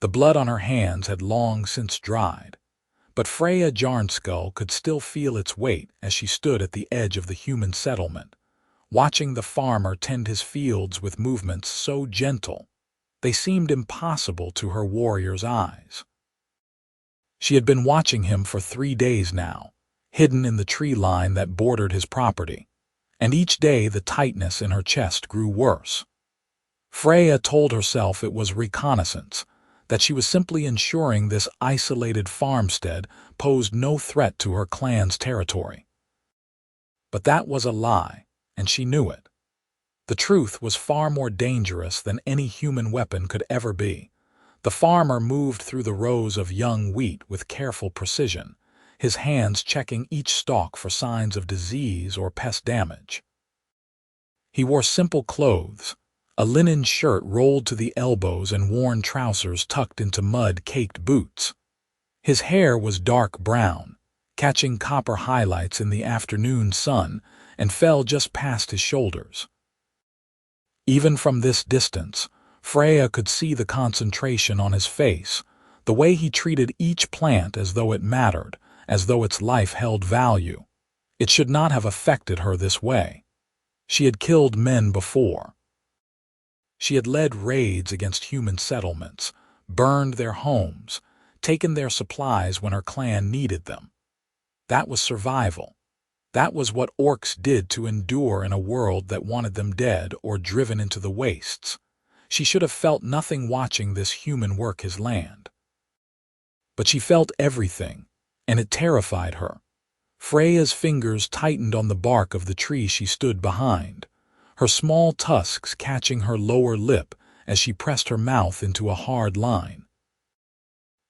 The blood on her hands had long since dried, but Freya Jarnskull could still feel its weight as she stood at the edge of the human settlement, watching the farmer tend his fields with movements so gentle they seemed impossible to her warrior's eyes. She had been watching him for 3 days now, hidden in the tree line that bordered his property, and each day the tightness in her chest grew worse. Freya told herself it was reconnaissance, that she was simply ensuring this isolated farmstead posed no threat to her clan's territory. But that was a lie, and she knew it. The truth was far more dangerous than any human weapon could ever be. The farmer moved through the rows of young wheat with careful precision, his hands checking each stalk for signs of disease or pest damage. He wore simple clothes, a linen shirt rolled to the elbows and worn trousers tucked into mud-caked boots. His hair was dark brown, catching copper highlights in the afternoon sun, and fell just past his shoulders. Even from this distance, Freya could see the concentration on his face, the way he treated each plant as though it mattered, as though its life held value. It should not have affected her this way. She had killed men before. She had led raids against human settlements, burned their homes, taken their supplies when her clan needed them. That was survival. That was what orcs did to endure in a world that wanted them dead or driven into the wastes. She should have felt nothing watching this human work his land. But she felt everything, and it terrified her. Freya's fingers tightened on the bark of the tree she stood behind, her small tusks catching her lower lip as she pressed her mouth into a hard line.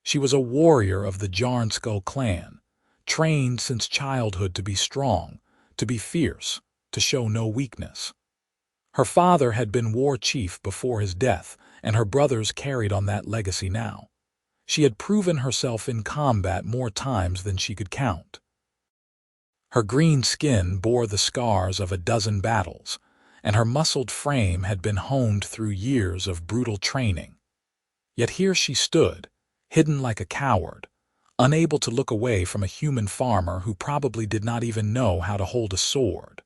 She was a warrior of the Jarnskull clan, trained since childhood to be strong, to be fierce, to show no weakness. Her father had been war chief before his death, and her brothers carried on that legacy now. She had proven herself in combat more times than she could count. Her green skin bore the scars of a dozen battles, and her muscled frame had been honed through years of brutal training. Yet here she stood, hidden like a coward, unable to look away from a human farmer who probably did not even know how to hold a sword.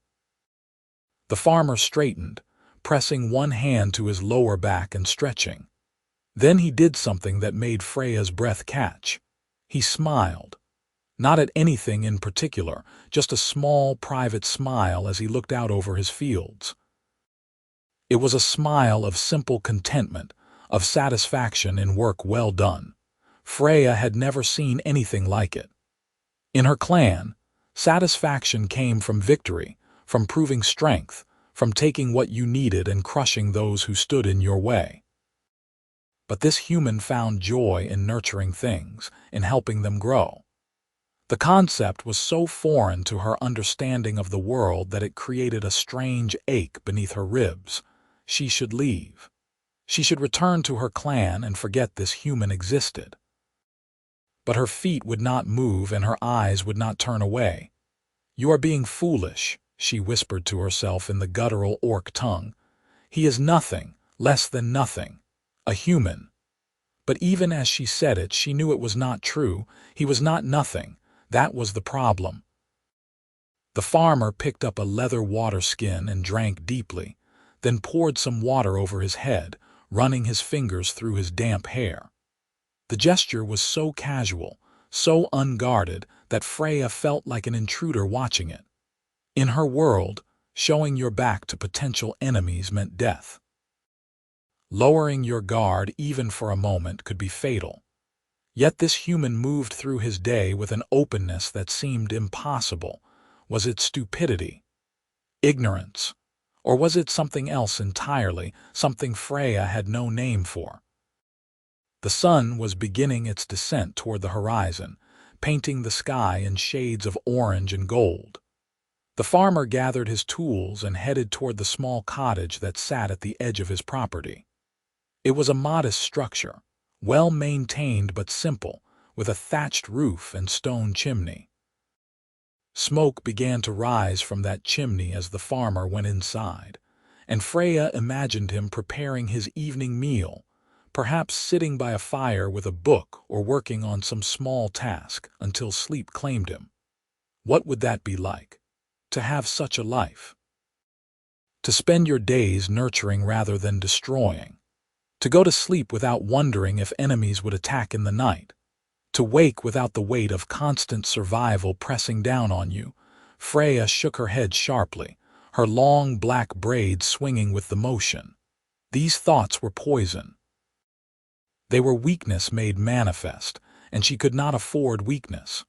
The farmer straightened, pressing one hand to his lower back and stretching. Then he did something that made Freya's breath catch. He smiled. Not at anything in particular, just a small, private smile as he looked out over his fields. It was a smile of simple contentment, of satisfaction in work well done. Freya had never seen anything like it. In her clan, satisfaction came from victory, from proving strength, from taking what you needed and crushing those who stood in your way. But this human found joy in nurturing things, in helping them grow. The concept was so foreign to her understanding of the world that it created a strange ache beneath her ribs. She should leave. She should return to her clan and forget this human existed. But her feet would not move and her eyes would not turn away. "You are being foolish," she whispered to herself in the guttural orc tongue. "He is nothing, less than nothing, a human." But even as she said it, she knew it was not true. He was not nothing. That was the problem. The farmer picked up a leather water skin and drank deeply, then poured some water over his head, running his fingers through his damp hair. The gesture was so casual, so unguarded, that Freya felt like an intruder watching it. In her world, showing your back to potential enemies meant death. Lowering your guard even for a moment could be fatal. Yet this human moved through his day with an openness that seemed impossible. Was it stupidity? Ignorance? Or was it something else entirely, something Freya had no name for? The sun was beginning its descent toward the horizon, painting the sky in shades of orange and gold. The farmer gathered his tools and headed toward the small cottage that sat at the edge of his property. It was a modest structure, well maintained but simple, with a thatched roof and stone chimney. Smoke began to rise from that chimney as the farmer went inside, and Freya imagined him preparing his evening meal, perhaps sitting by a fire with a book or working on some small task until sleep claimed him. What would that be like? To have such a life? To spend your days nurturing rather than destroying. To go to sleep without wondering if enemies would attack in the night. To wake without the weight of constant survival pressing down on you. Freya shook her head sharply, her long black braids swinging with the motion. These thoughts were poison. They were weakness made manifest, and she could not afford weakness.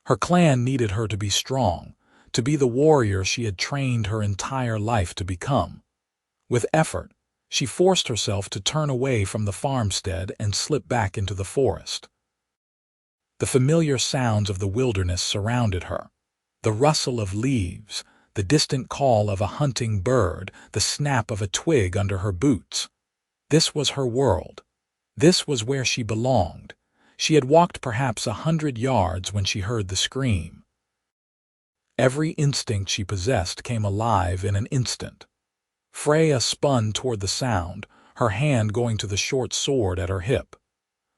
Her clan needed her to be strong, to be the warrior she had trained her entire life to become. With effort, she forced herself to turn away from the farmstead and slip back into the forest. The familiar sounds of the wilderness surrounded her. The rustle of leaves, the distant call of a hunting bird, the snap of a twig under her boots. This was her world. This was where she belonged. She had walked perhaps 100 yards when she heard the scream. Every instinct she possessed came alive in an instant. Freya spun toward the sound, her hand going to the short sword at her hip.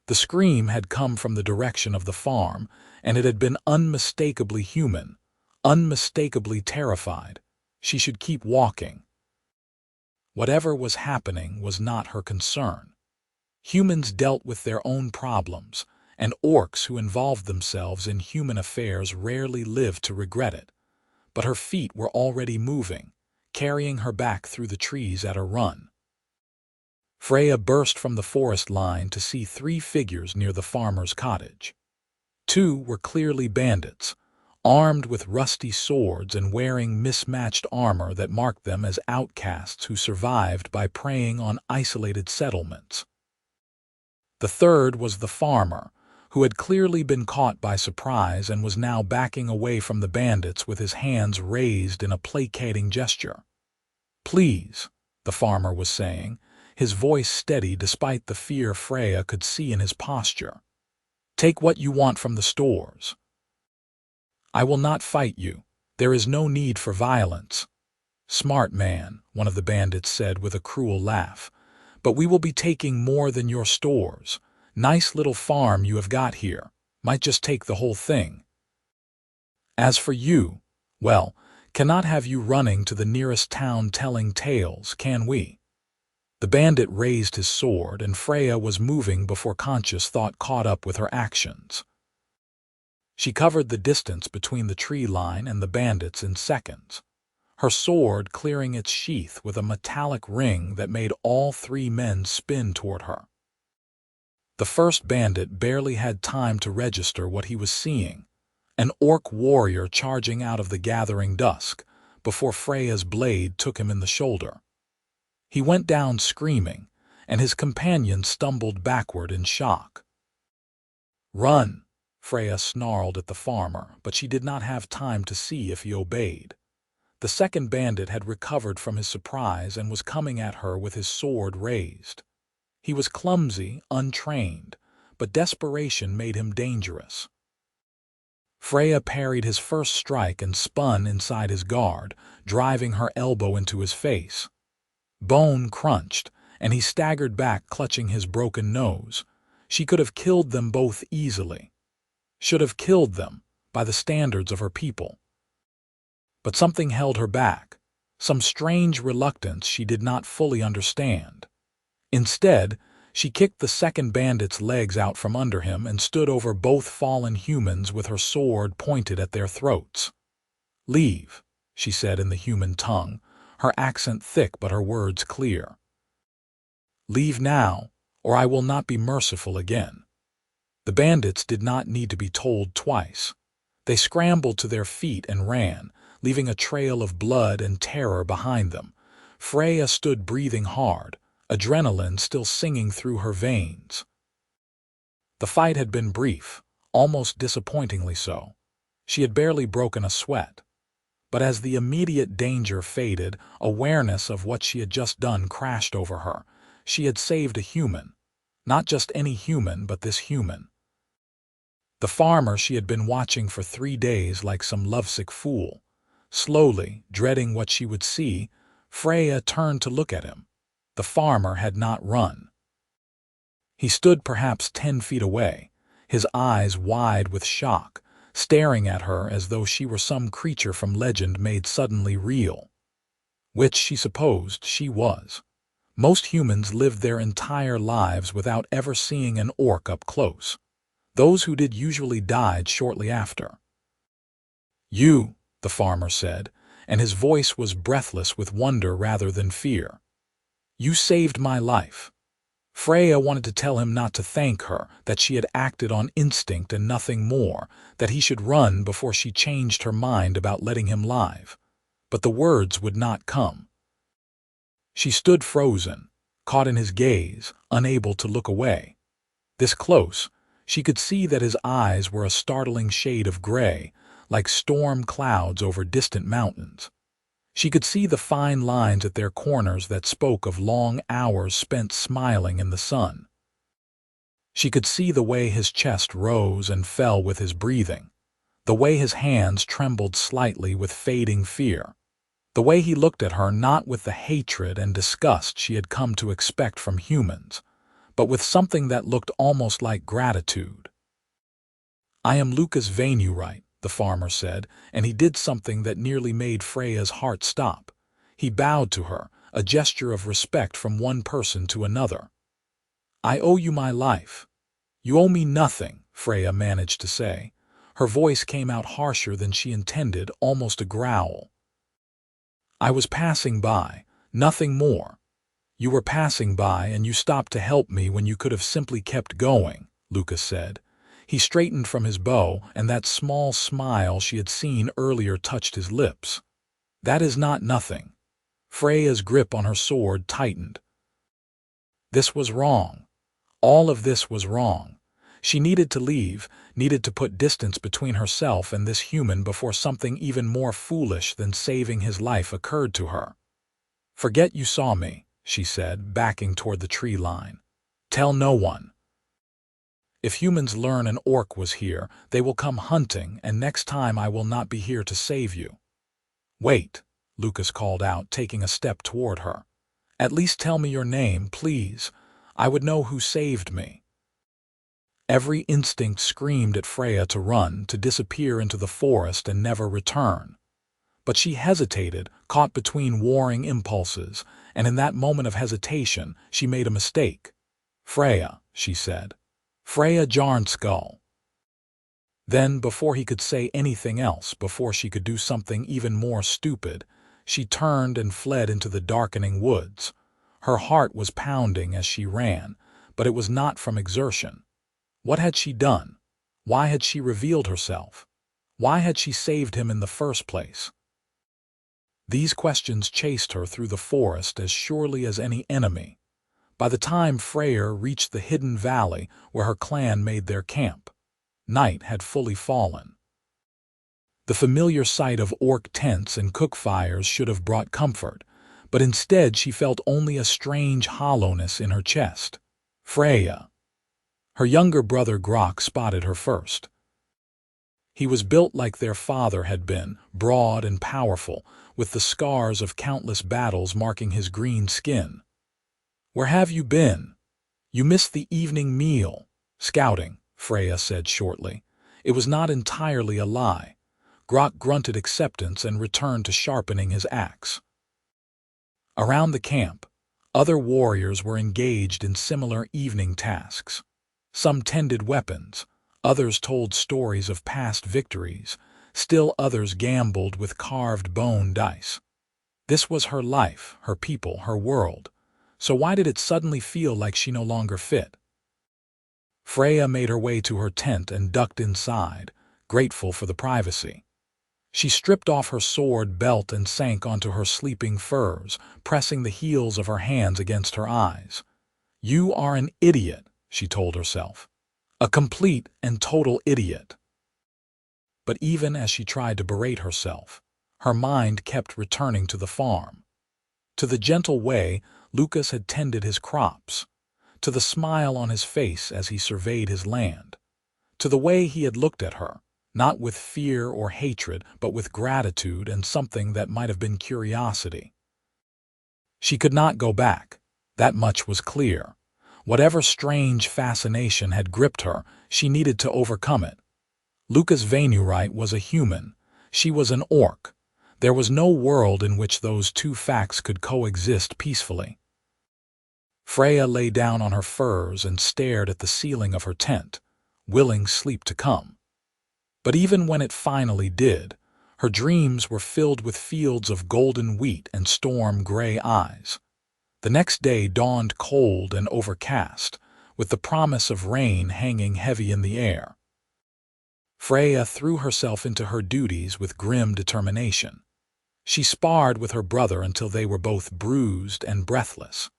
The scream had come from the direction of the farm, and it had been unmistakably human, unmistakably terrified. She should keep walking. Whatever was happening was not her concern. Humans dealt with their own problems, and orcs who involved themselves in human affairs rarely lived to regret it. But her feet were already moving, carrying her back through the trees at a run. Freya burst from the forest line to see 3 figures near the farmer's cottage. 2 were clearly bandits, armed with rusty swords and wearing mismatched armor that marked them as outcasts who survived by preying on isolated settlements. The 3rd was the farmer, who had clearly been caught by surprise and was now backing away from the bandits with his hands raised in a placating gesture. "Please," the farmer was saying, his voice steady despite the fear Freya could see in his posture. "Take what you want from the stores. I will not fight you. There is no need for violence." "Smart man," one of the bandits said with a cruel laugh. "But we will be taking more than your stores. Nice little farm you have got here. Might just take the whole thing. As for you, well, cannot have you running to the nearest town telling tales, can we?" The bandit raised his sword, and Freya was moving before conscious thought caught up with her actions. She covered the distance between the tree line and the bandits in seconds, her sword clearing its sheath with a metallic ring that made all 3 men spin toward her. The first bandit barely had time to register what he was seeing, an orc warrior charging out of the gathering dusk, before Freya's blade took him in the shoulder. He went down screaming, and his companion stumbled backward in shock. "Run!" Freya snarled at the farmer, but she did not have time to see if he obeyed. The second bandit had recovered from his surprise and was coming at her with his sword raised. He was clumsy, untrained, but desperation made him dangerous. Freya parried his first strike and spun inside his guard, driving her elbow into his face. Bone crunched, and he staggered back clutching his broken nose. She could have killed them both easily. Should have killed them, by the standards of her people. But something held her back, some strange reluctance she did not fully understand. Instead, she kicked the second bandit's legs out from under him and stood over both fallen humans with her sword pointed at their throats. "Leave," she said in the human tongue, her accent thick but her words clear. "Leave now, or I will not be merciful again." The bandits did not need to be told twice. They scrambled to their feet and ran, leaving a trail of blood and terror behind them. Freya stood breathing hard, adrenaline still singing through her veins. The fight had been brief, almost disappointingly so. She had barely broken a sweat. But as the immediate danger faded, awareness of what she had just done crashed over her. She had saved a human. Not just any human, but this human. The farmer she had been watching for 3 days like some lovesick fool. Slowly, dreading what she would see, Freya turned to look at him. The farmer had not run. He stood perhaps 10 feet away, his eyes wide with shock, staring at her as though she were some creature from legend made suddenly real. Which she supposed she was. Most humans lived their entire lives without ever seeing an orc up close. Those who did usually died shortly after. "You," the farmer said, and his voice was breathless with wonder rather than fear. "You saved my life." Freya wanted to tell him not to thank her, that she had acted on instinct and nothing more, that he should run before she changed her mind about letting him live. But the words would not come. She stood frozen, caught in his gaze, unable to look away. This close, she could see that his eyes were a startling shade of gray, like storm clouds over distant mountains. She could see the fine lines at their corners that spoke of long hours spent smiling in the sun. She could see the way his chest rose and fell with his breathing, the way his hands trembled slightly with fading fear, the way he looked at her not with the hatred and disgust she had come to expect from humans, but with something that looked almost like gratitude. "I am Lucas Vainurite," the farmer said, and he did something that nearly made Freya's heart stop. He bowed to her, a gesture of respect from one person to another. "I owe you my life." "You owe me nothing," Freya managed to say. Her voice came out harsher than she intended, almost a growl. "I was passing by, nothing more." "You were passing by and you stopped to help me when you could have simply kept going," Lucas said. He straightened from his bow, and that small smile she had seen earlier touched his lips. "That is not nothing." Freya's grip on her sword tightened. This was wrong. All of this was wrong. She needed to leave, needed to put distance between herself and this human before something even more foolish than saving his life occurred to her. "Forget you saw me," she said, backing toward the tree line. "Tell no one. If humans learn an orc was here, they will come hunting, and next time I will not be here to save you." "Wait," Lucas called out, taking a step toward her. "At least tell me your name, please. I would know who saved me." Every instinct screamed at Freya to run, to disappear into the forest and never return. But she hesitated, caught between warring impulses, and in that moment of hesitation, she made a mistake. "Freya," she said. "Freya Jarnskull." Then, before he could say anything else, before she could do something even more stupid, she turned and fled into the darkening woods. Her heart was pounding as she ran, but it was not from exertion. What had she done? Why had she revealed herself? Why had she saved him in the first place? These questions chased her through the forest as surely as any enemy. By the time Freya reached the hidden valley where her clan made their camp, night had fully fallen. The familiar sight of orc tents and cook fires should have brought comfort, but instead she felt only a strange hollowness in her chest. Freya. Her younger brother Grok spotted her first. He was built like their father had been, broad and powerful, with the scars of countless battles marking his green skin. "Where have you been?" "You missed the evening meal." "Scouting," Freya said shortly. It was not entirely a lie. Grok grunted acceptance and returned to sharpening his axe. Around the camp, other warriors were engaged in similar evening tasks. Some tended weapons, others told stories of past victories, still others gambled with carved bone dice. This was her life, her people, her world. So why did it suddenly feel like she no longer fit? Freya made her way to her tent and ducked inside, grateful for the privacy. She stripped off her sword belt and sank onto her sleeping furs, pressing the heels of her hands against her eyes. "You are an idiot," she told herself. "A complete and total idiot." But even as she tried to berate herself, her mind kept returning to the farm. To the gentle way Lucas had tended his crops, to the smile on his face as he surveyed his land, to the way he had looked at her, not with fear or hatred, but with gratitude and something that might have been curiosity. She could not go back, that much was clear. Whatever strange fascination had gripped her, she needed to overcome it. Lucas Vainurite was a human. She was an orc. There was no world in which those two facts could coexist peacefully. Freya lay down on her furs and stared at the ceiling of her tent, willing sleep to come. But even when it finally did, her dreams were filled with fields of golden wheat and storm-gray eyes. The next day dawned cold and overcast, with the promise of rain hanging heavy in the air. Freya threw herself into her duties with grim determination. She sparred with her brother until they were both bruised and breathless.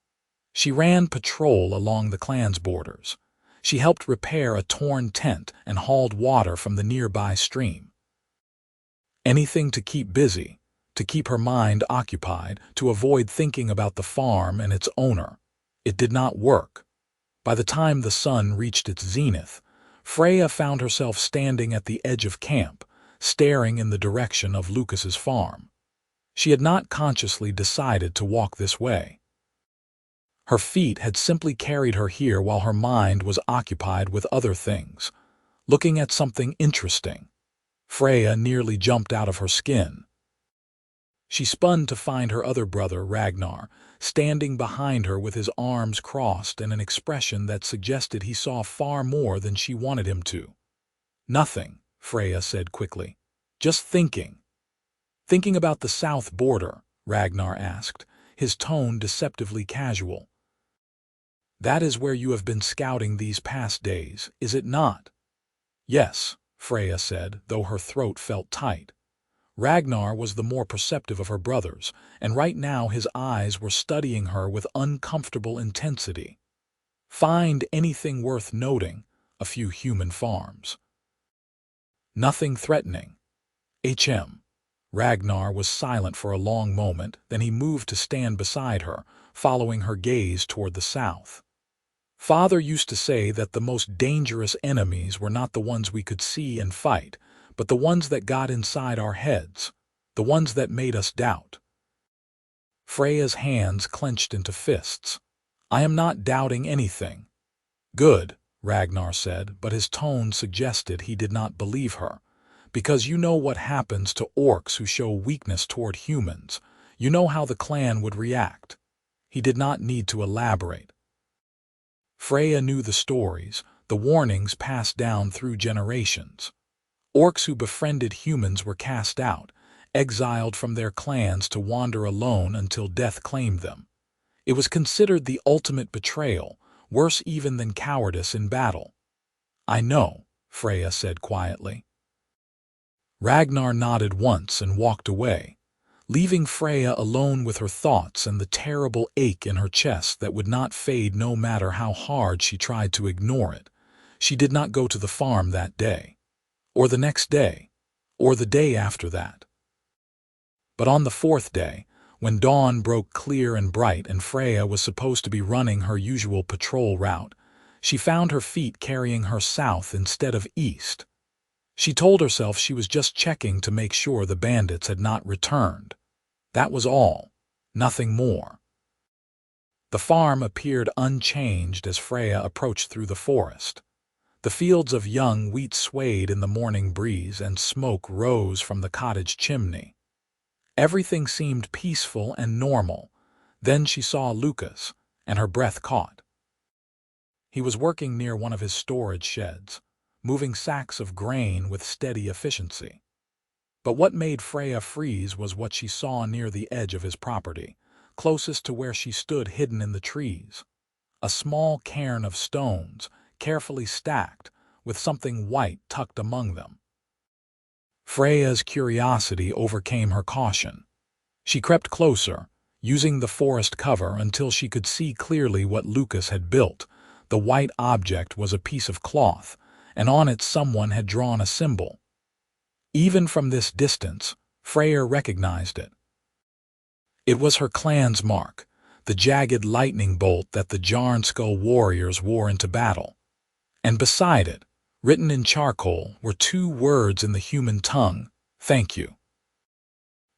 She ran patrol along the clan's borders. She helped repair a torn tent and hauled water from the nearby stream. Anything to keep busy, to keep her mind occupied, to avoid thinking about the farm and its owner. It did not work. By the time the sun reached its zenith, Freya found herself standing at the edge of camp, staring in the direction of Lucas's farm. She had not consciously decided to walk this way. Her feet had simply carried her here while her mind was occupied with other things, looking at something interesting. Freya nearly jumped out of her skin. She spun to find her other brother, Ragnar, standing behind her with his arms crossed and an expression that suggested he saw far more than she wanted him to. "Nothing," Freya said quickly. "Just thinking." "Thinking about the south border?" Ragnar asked, his tone deceptively casual. "That is where you have been scouting these past days, is it not?" "Yes," Freya said, though her throat felt tight. Ragnar was the more perceptive of her brothers, and right now his eyes were studying her with uncomfortable intensity. "Find anything worth noting, a few human farms." "Nothing threatening." Ragnar was silent for a long moment, then he moved to stand beside her, following her gaze toward the south. "Father used to say that the most dangerous enemies were not the ones we could see and fight, but the ones that got inside our heads, the ones that made us doubt." Freya's hands clenched into fists. "I am not doubting anything." "Good," Ragnar said, but his tone suggested he did not believe her. "Because you know what happens to orcs who show weakness toward humans. You know how the clan would react." He did not need to elaborate. Freya knew the stories, the warnings passed down through generations. Orcs who befriended humans were cast out, exiled from their clans to wander alone until death claimed them. It was considered the ultimate betrayal, worse even than cowardice in battle. "I know," Freya said quietly. Ragnar nodded once and walked away, leaving Freya alone with her thoughts and the terrible ache in her chest that would not fade no matter how hard she tried to ignore it. She did not go to the farm that day, or the next day, or the day after that. But on the fourth day, when dawn broke clear and bright and Freya was supposed to be running her usual patrol route, she found her feet carrying her south instead of east. She told herself she was just checking to make sure the bandits had not returned. That was all, nothing more. The farm appeared unchanged as Freya approached through the forest. The fields of young wheat swayed in the morning breeze and smoke rose from the cottage chimney. Everything seemed peaceful and normal. Then she saw Lucas, and her breath caught. He was working near one of his storage sheds, moving sacks of grain with steady efficiency. But what made Freya freeze was what she saw near the edge of his property, closest to where she stood hidden in the trees. A small cairn of stones, carefully stacked, with something white tucked among them. Freya's curiosity overcame her caution. She crept closer, using the forest cover until she could see clearly what Lucas had built. The white object was a piece of cloth, and on it someone had drawn a symbol. Even from this distance, Freya recognized it. It was her clan's mark, the jagged lightning bolt that the Jarnskull warriors wore into battle. And beside it, written in charcoal, were two words in the human tongue: "Thank you."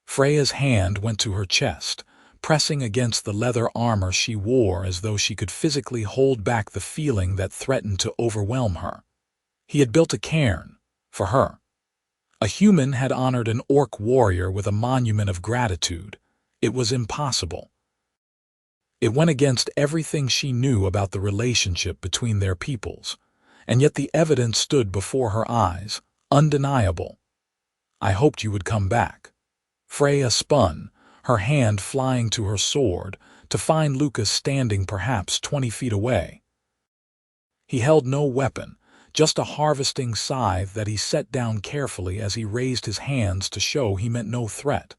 Freya's hand went to her chest, pressing against the leather armor she wore as though she could physically hold back the feeling that threatened to overwhelm her. He had built a cairn for her. A human had honored an orc warrior with a monument of gratitude. It was impossible. It went against everything she knew about the relationship between their peoples, and yet the evidence stood before her eyes, undeniable. "I hoped you would come back." Freya spun, her hand flying to her sword, to find Lucas standing perhaps 20 feet away. He held no weapon, just a harvesting scythe that he set down carefully as he raised his hands to show he meant no threat.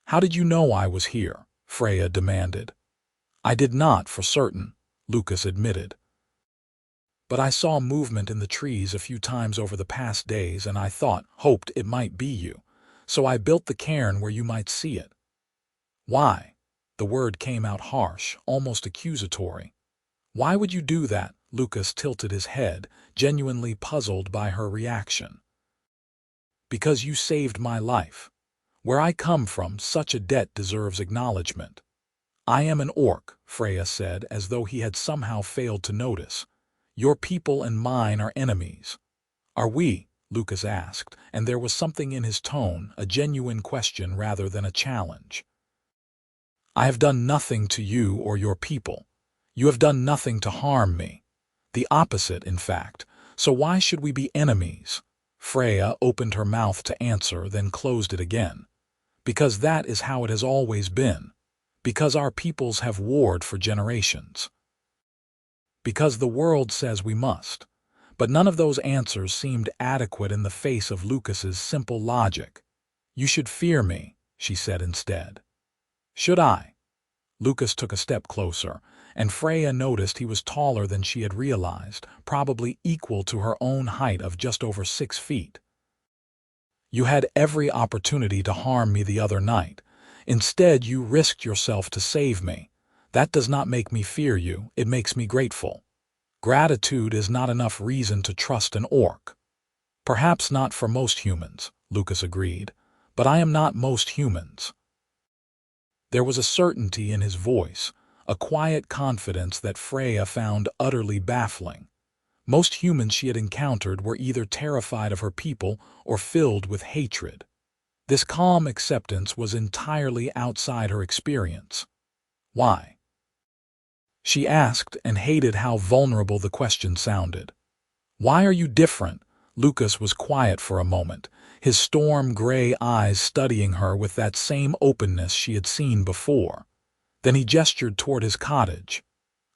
"How did you know I was here?" Freya demanded. "I did not, for certain," Lucas admitted. "But I saw movement in the trees a few times over the past days, and I hoped it might be you. So I built the cairn where you might see it." "Why?" The word came out harsh, almost accusatory. "Why would you do that?" Lucas tilted his head, genuinely puzzled by her reaction. "Because you saved my life. Where I come from, such a debt deserves acknowledgement." "I am an orc," Freya said, as though he had somehow failed to notice. "Your people and mine are enemies." "Are we?" Lucas asked, and there was something in his tone, a genuine question rather than a challenge. "I have done nothing to you or your people. You have done nothing to harm me. The opposite, in fact. So why should we be enemies?" Freya opened her mouth to answer, then closed it again. "Because that is how it has always been. Because our peoples have warred for generations. Because the world says we must." But none of those answers seemed adequate in the face of Lucas's simple logic. "You should fear me," she said instead. "Should I?" Lucas took a step closer, and Freya noticed he was taller than she had realized, probably equal to her own height of just over 6 feet. "You had every opportunity to harm me the other night. Instead, you risked yourself to save me. That does not make me fear you, it makes me grateful. Gratitude is not enough reason to trust an orc." "Perhaps not for most humans," Lucas agreed, "but I am not most humans." There was a certainty in his voice, a quiet confidence that Freya found utterly baffling. Most humans she had encountered were either terrified of her people or filled with hatred. This calm acceptance was entirely outside her experience. "Why?" she asked, and hated how vulnerable the question sounded. "Why are you different?" Lucas was quiet for a moment, his storm-gray eyes studying her with that same openness she had seen before. Then he gestured toward his cottage.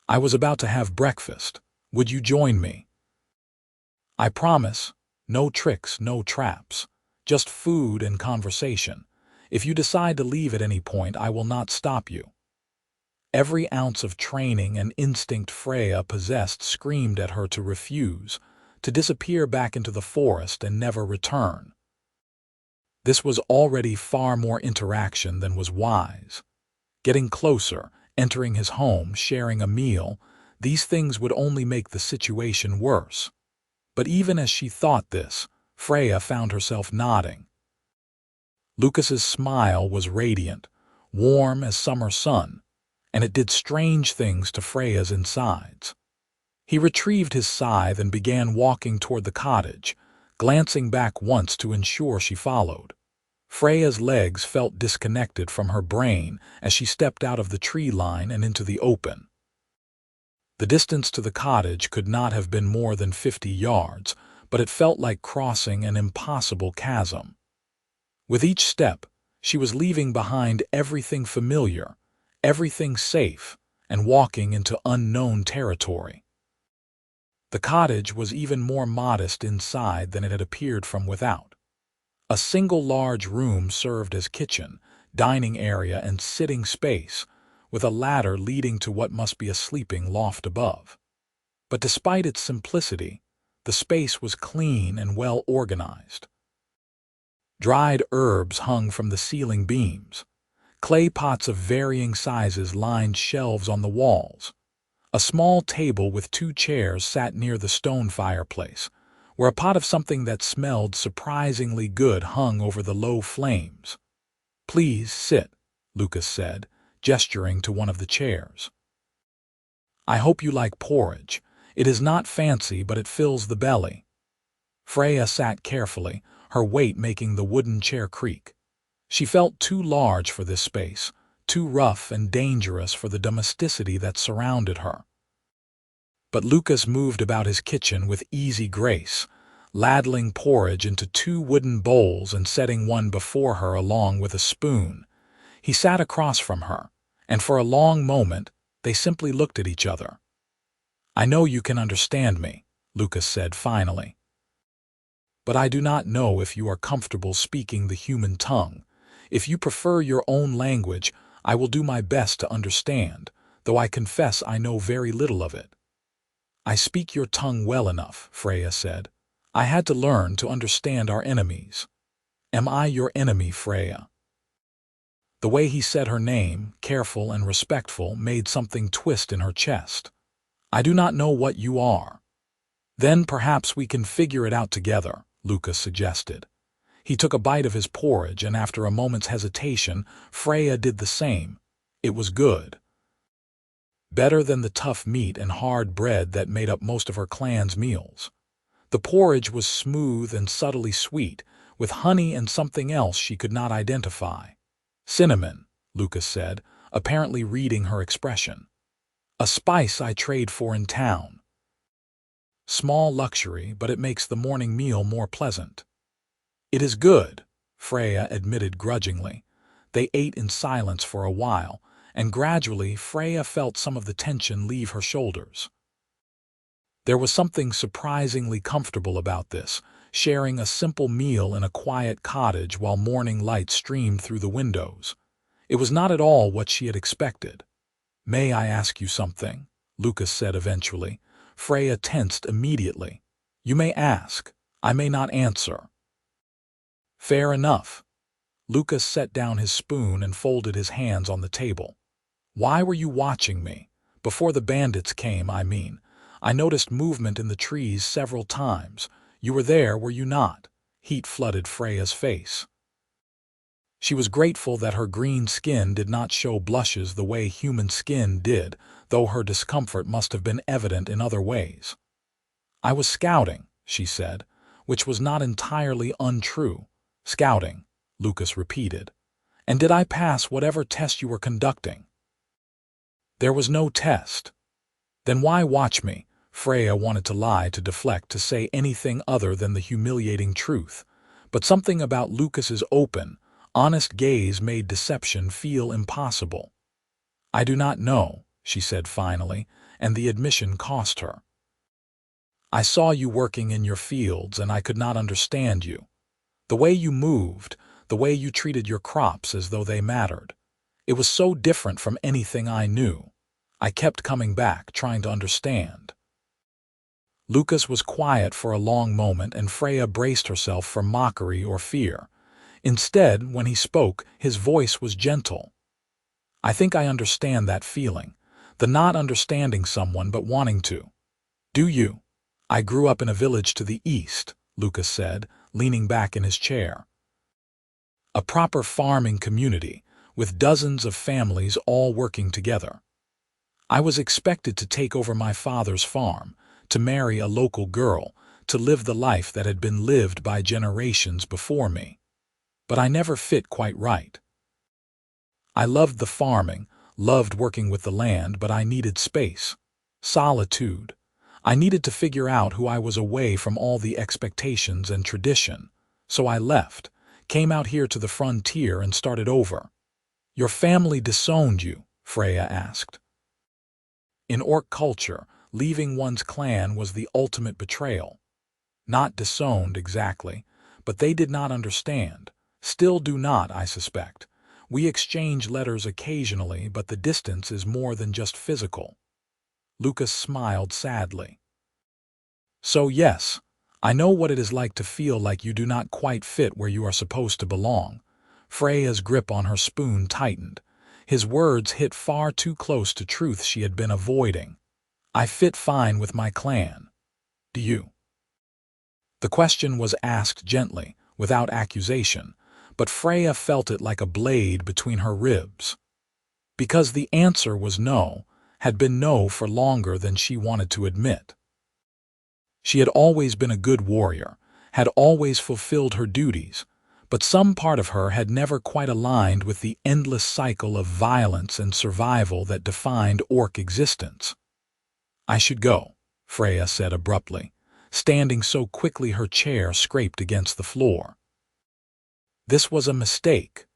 "I was about to have breakfast. Would you join me?" "I promise. No tricks, no traps. Just food and conversation. If you decide to leave at any point, I will not stop you." Every ounce of training and instinct Freya possessed screamed at her to refuse, to disappear back into the forest and never return. This was already far more interaction than was wise. Getting closer, entering his home, sharing a meal, these things would only make the situation worse. But even as she thought this, Freya found herself nodding. Lucas's smile was radiant, warm as summer sun, and it did strange things to Freya's insides. He retrieved his scythe and began walking toward the cottage, glancing back once to ensure she followed. Freya's legs felt disconnected from her brain as she stepped out of the tree line and into the open. The distance to the cottage could not have been more than 50 yards, but it felt like crossing an impossible chasm. With each step, she was leaving behind everything familiar, everything safe, and walking into unknown territory. The cottage was even more modest inside than it had appeared from without. A single large room served as kitchen, dining area, and sitting space, with a ladder leading to what must be a sleeping loft above. But despite its simplicity, the space was clean and well organized. Dried herbs hung from the ceiling beams. Clay pots of varying sizes lined shelves on the walls. A small table with 2 chairs sat near the stone fireplace, where a pot of something that smelled surprisingly good hung over the low flames. "Please sit," Lucas said, gesturing to one of the chairs. "I hope you like porridge. It is not fancy, but it fills the belly." Freya sat carefully, her weight making the wooden chair creak. She felt too large for this space, too rough and dangerous for the domesticity that surrounded her. But Lucas moved about his kitchen with easy grace, ladling porridge into 2 wooden bowls and setting one before her along with a spoon. He sat across from her, and for a long moment they simply looked at each other. "I know you can understand me," Lucas said finally. "But I do not know if you are comfortable speaking the human tongue. If you prefer your own language, I will do my best to understand, though I confess I know very little of it." "I speak your tongue well enough," Freya said. "I had to learn to understand our enemies." "Am I your enemy, Freya?" The way he said her name, careful and respectful, made something twist in her chest. "I do not know what you are." "Then perhaps we can figure it out together," Lucas suggested. He took a bite of his porridge, and after a moment's hesitation, Freya did the same. It was good. Better than the tough meat and hard bread that made up most of her clan's meals. The porridge was smooth and subtly sweet, with honey and something else she could not identify. "Cinnamon," Lucas said, apparently reading her expression. "A spice I trade for in town. Small luxury, but it makes the morning meal more pleasant." "It is good," Freya admitted grudgingly. They ate in silence for a while, and gradually Freya felt some of the tension leave her shoulders. There was something surprisingly comfortable about this, sharing a simple meal in a quiet cottage while morning light streamed through the windows. It was not at all what she had expected. "May I ask you something?" Lucas said eventually. Freya tensed immediately. "You may ask. I may not answer." "Fair enough." Lucas set down his spoon and folded his hands on the table. "Why were you watching me? Before the bandits came, I mean. I noticed movement in the trees several times. You were there, were you not?" Heat flooded Freya's face. She was grateful that her green skin did not show blushes the way human skin did, though her discomfort must have been evident in other ways. "I was scouting," she said, which was not entirely untrue. "Scouting," Lucas repeated. "And did I pass whatever test you were conducting?" "There was no test." "Then why watch me?" Freya wanted to lie, to deflect, to say anything other than the humiliating truth. But something about Lucas's open, honest gaze made deception feel impossible. "I do not know," she said finally, and the admission cost her. "I saw you working in your fields, and I could not understand you. The way you moved, the way you treated your crops as though they mattered. It was so different from anything I knew. I kept coming back, trying to understand." Lucas was quiet for a long moment, and Freya braced herself for mockery or fear. Instead, when he spoke, his voice was gentle. "I think I understand that feeling, the not understanding someone but wanting to." "Do you?" "I grew up in a village to the east," Lucas said, leaning back in his chair. "A proper farming community, with dozens of families all working together. I was expected to take over my father's farm, to marry a local girl, to live the life that had been lived by generations before me. But I never fit quite right. I loved the farming, loved working with the land, but I needed space, solitude. I needed to figure out who I was away from all the expectations and tradition. So I left, came out here to the frontier and started over." "Your family disowned you?" Freya asked. "In Orc culture, leaving one's clan was the ultimate betrayal. Not disowned exactly, but they did not understand. Still do not, I suspect. We exchange letters occasionally, but the distance is more than just physical." Lucas smiled sadly. "So yes, I know what it is like to feel like you do not quite fit where you are supposed to belong." Freya's grip on her spoon tightened. His words hit far too close to truth she had been avoiding. "I fit fine with my clan. Do you?" The question was asked gently, without accusation, but Freya felt it like a blade between her ribs. because the answer was no, had been no for longer than she wanted to admit. She had always been a good warrior, had always fulfilled her duties, but some part of her had never quite aligned with the endless cycle of violence and survival that defined orc existence. "I should go," Freya said abruptly, standing so quickly her chair scraped against the floor. This was a mistake.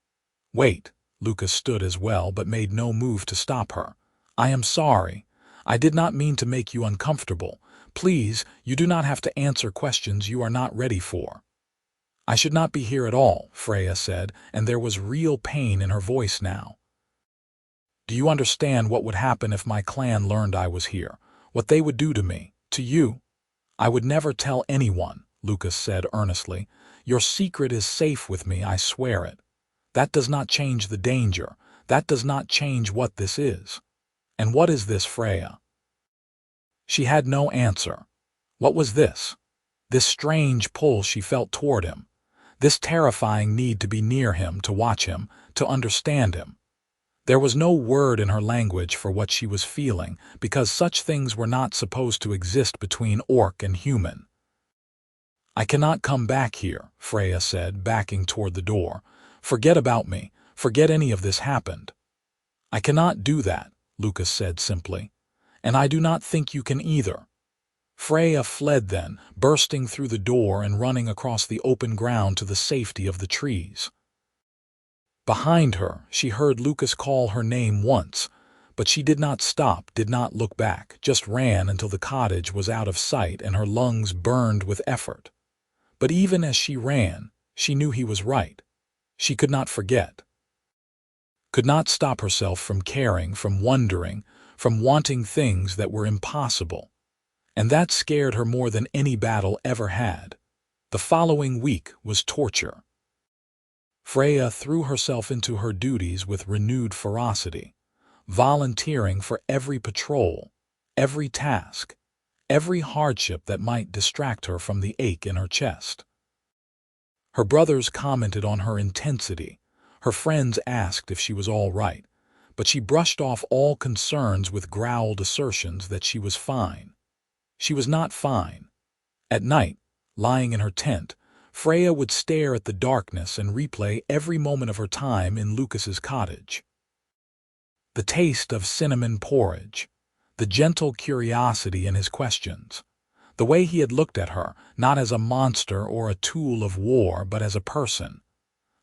"Wait," Lucas stood as well but made no move to stop her. "I am sorry. I did not mean to make you uncomfortable. Please, you do not have to answer questions you are not ready for." "I should not be here at all," Freya said, and there was real pain in her voice now. "Do you understand what would happen if my clan learned I was here? What they would do to me, to you?" "I would never tell anyone," Lucas said earnestly. "Your secret is safe with me, I swear it. That does not change the danger. That does not change what this is." "And what is this, Freya?" She had no answer. What was this? This strange pull she felt toward him. This terrifying need to be near him, to watch him, to understand him. There was no word in her language for what she was feeling, because such things were not supposed to exist between orc and human. "I cannot come back here," Freya said, backing toward the door. "Forget about me. Forget any of this happened." "I cannot do that," Lucas said simply. "And I do not think you can either." Freya fled then, bursting through the door and running across the open ground to the safety of the trees. Behind her, she heard Lucas call her name once, but she did not stop, did not look back, just ran until the cottage was out of sight and her lungs burned with effort. But even as she ran, she knew he was right. She could not forget. Could not stop herself from caring, from wondering, from wanting things that were impossible. And that scared her more than any battle ever had. The following week was torture. Freya threw herself into her duties with renewed ferocity, volunteering for every patrol, every task, every hardship that might distract her from the ache in her chest. Her brothers commented on her intensity, her friends asked if she was all right, but she brushed off all concerns with growled assertions that she was fine. She was not fine. At night, lying in her tent, Freya would stare at the darkness and replay every moment of her time in Lucas's cottage. The taste of cinnamon porridge, the gentle curiosity in his questions, the way he had looked at her, not as a monster or a tool of war, but as a person.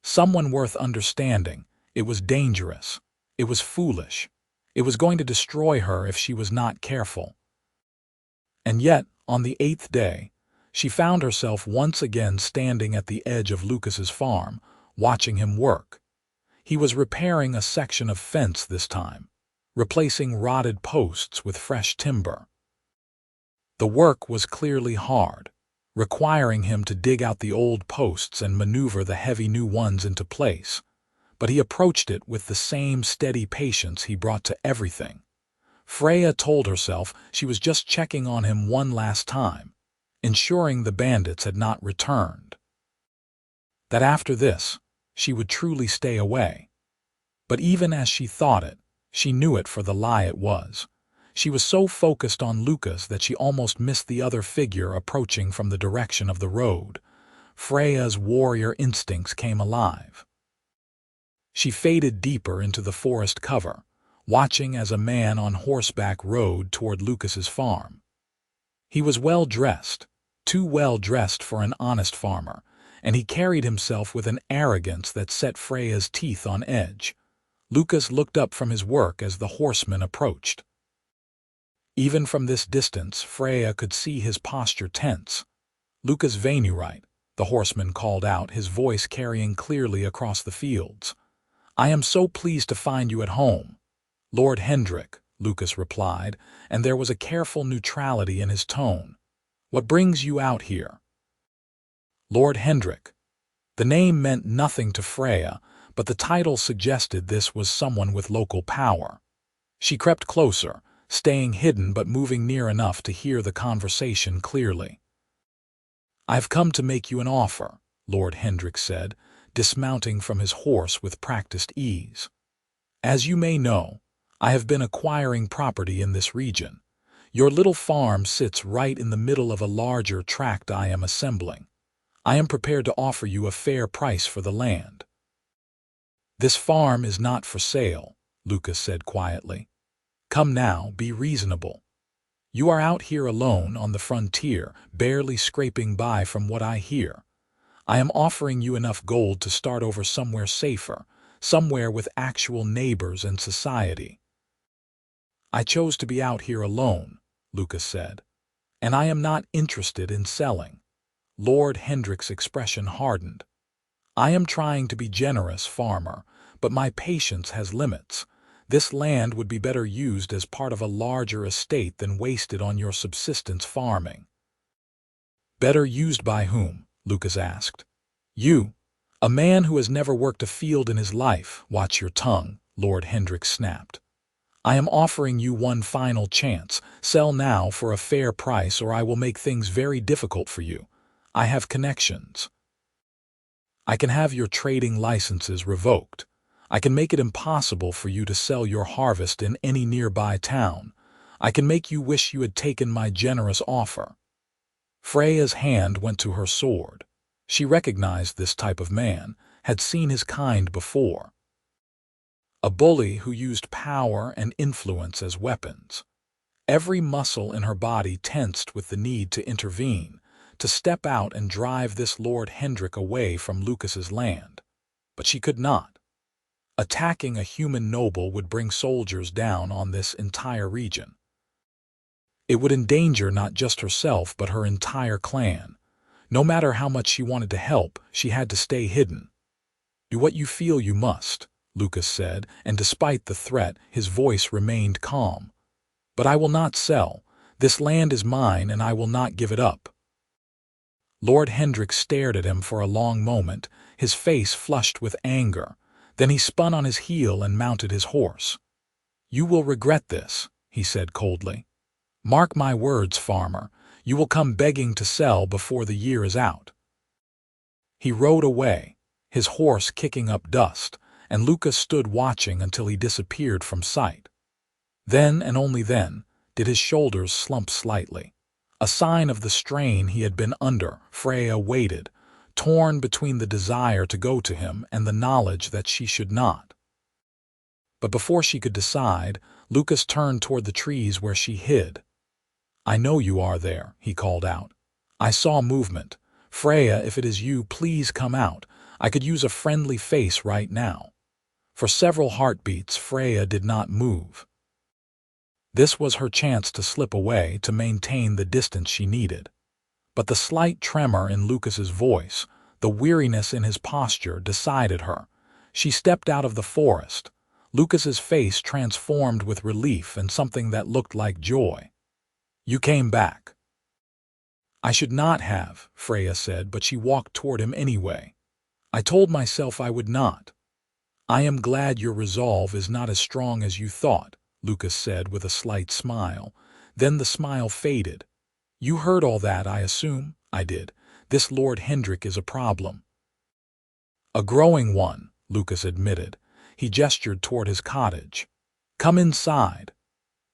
Someone worth understanding. It was dangerous. It was foolish. It was going to destroy her if she was not careful. And yet, on the 8th day, she found herself once again standing at the edge of Lucas's farm, watching him work. He was repairing a section of fence this time, replacing rotted posts with fresh timber. The work was clearly hard, requiring him to dig out the old posts and maneuver the heavy new ones into place, but he approached it with the same steady patience he brought to everything. Freya told herself she was just checking on him one last time, ensuring the bandits had not returned. That after this, she would truly stay away. But even as she thought it, she knew it for the lie it was. She was so focused on Lucas that she almost missed the other figure approaching from the direction of the road. Freya's warrior instincts came alive. She faded deeper into the forest cover, watching as a man on horseback rode toward Lucas's farm. He was well-dressed, too well-dressed for an honest farmer, and he carried himself with an arrogance that set Freya's teeth on edge. Lucas looked up from his work as the horseman approached. Even from this distance, Freya could see his posture tense. "Lucas Vainurite," the horseman called out, his voice carrying clearly across the fields. "I am so pleased to find you at home." "Lord Hendrik," Lucas replied, and there was a careful neutrality in his tone. "What brings you out here?" Lord Hendrik. The name meant nothing to Freya, but the title suggested this was someone with local power. She crept closer, staying hidden but moving near enough to hear the conversation clearly. "I've come to make you an offer," Lord Hendrik said, dismounting from his horse with practiced ease. As you may know, I have been acquiring property in this region. Your little farm sits right in the middle of a larger tract I am assembling. I am prepared to offer you a fair price for the land." "This farm is not for sale," Lucas said quietly. "Come now, be reasonable. You are out here alone on the frontier, barely scraping by from what I hear. I am offering you enough gold to start over somewhere safer, somewhere with actual neighbors and society." "I chose to be out here alone," Lucas said, "and I am not interested in selling." Lord Hendrick's expression hardened. "I am trying to be generous, farmer, but my patience has limits. This land would be better used as part of a larger estate than wasted on your subsistence farming." "Better used by whom?" Lucas asked. "You, a man who has never worked a field in his life." "Watch your tongue," Lord Hendrick snapped. "I am offering you one final chance. Sell now for a fair price or I will make things very difficult for you. I have connections. I can have your trading licenses revoked. I can make it impossible for you to sell your harvest in any nearby town. I can make you wish you had taken my generous offer." Freya's hand went to her sword. She recognized this type of man, had seen his kind before. A bully who used power and influence as weapons. Every muscle in her body tensed with the need to intervene, to step out and drive this Lord Hendrick away from Lucas's land. But she could not. Attacking a human noble would bring soldiers down on this entire region. It would endanger not just herself but her entire clan. No matter how much she wanted to help, she had to stay hidden. "Do what you feel you must," Lucas said, and despite the threat, his voice remained calm. "But I will not sell. This land is mine and I will not give it up." Lord Hendrick stared at him for a long moment, his face flushed with anger. Then he spun on his heel and mounted his horse. "You will regret this," he said coldly. "Mark my words, farmer, you will come begging to sell before the year is out." He rode away, his horse kicking up dust, and Lucas stood watching until he disappeared from sight. Then, and only then, did his shoulders slump slightly. A sign of the strain he had been under. Freya waited, torn between the desire to go to him and the knowledge that she should not. But before she could decide, Lucas turned toward the trees where she hid. "I know you are there," he called out. "I saw movement. Freya, if it is you, please come out. I could use a friendly face right now." For several heartbeats, Freya did not move. This was her chance to slip away, to maintain the distance she needed. But the slight tremor in Lucas's voice, the weariness in his posture, decided her. She stepped out of the forest. Lucas's face transformed with relief and something that looked like joy. "You came back." "I should not have," Freya said, but she walked toward him anyway. "I told myself I would not." "I am glad your resolve is not as strong as you thought," Lucas said with a slight smile. Then the smile faded. "You heard all that, I assume?" "I did. This Lord Hendrick is a problem." "A growing one," Lucas admitted. He gestured toward his cottage. "Come inside.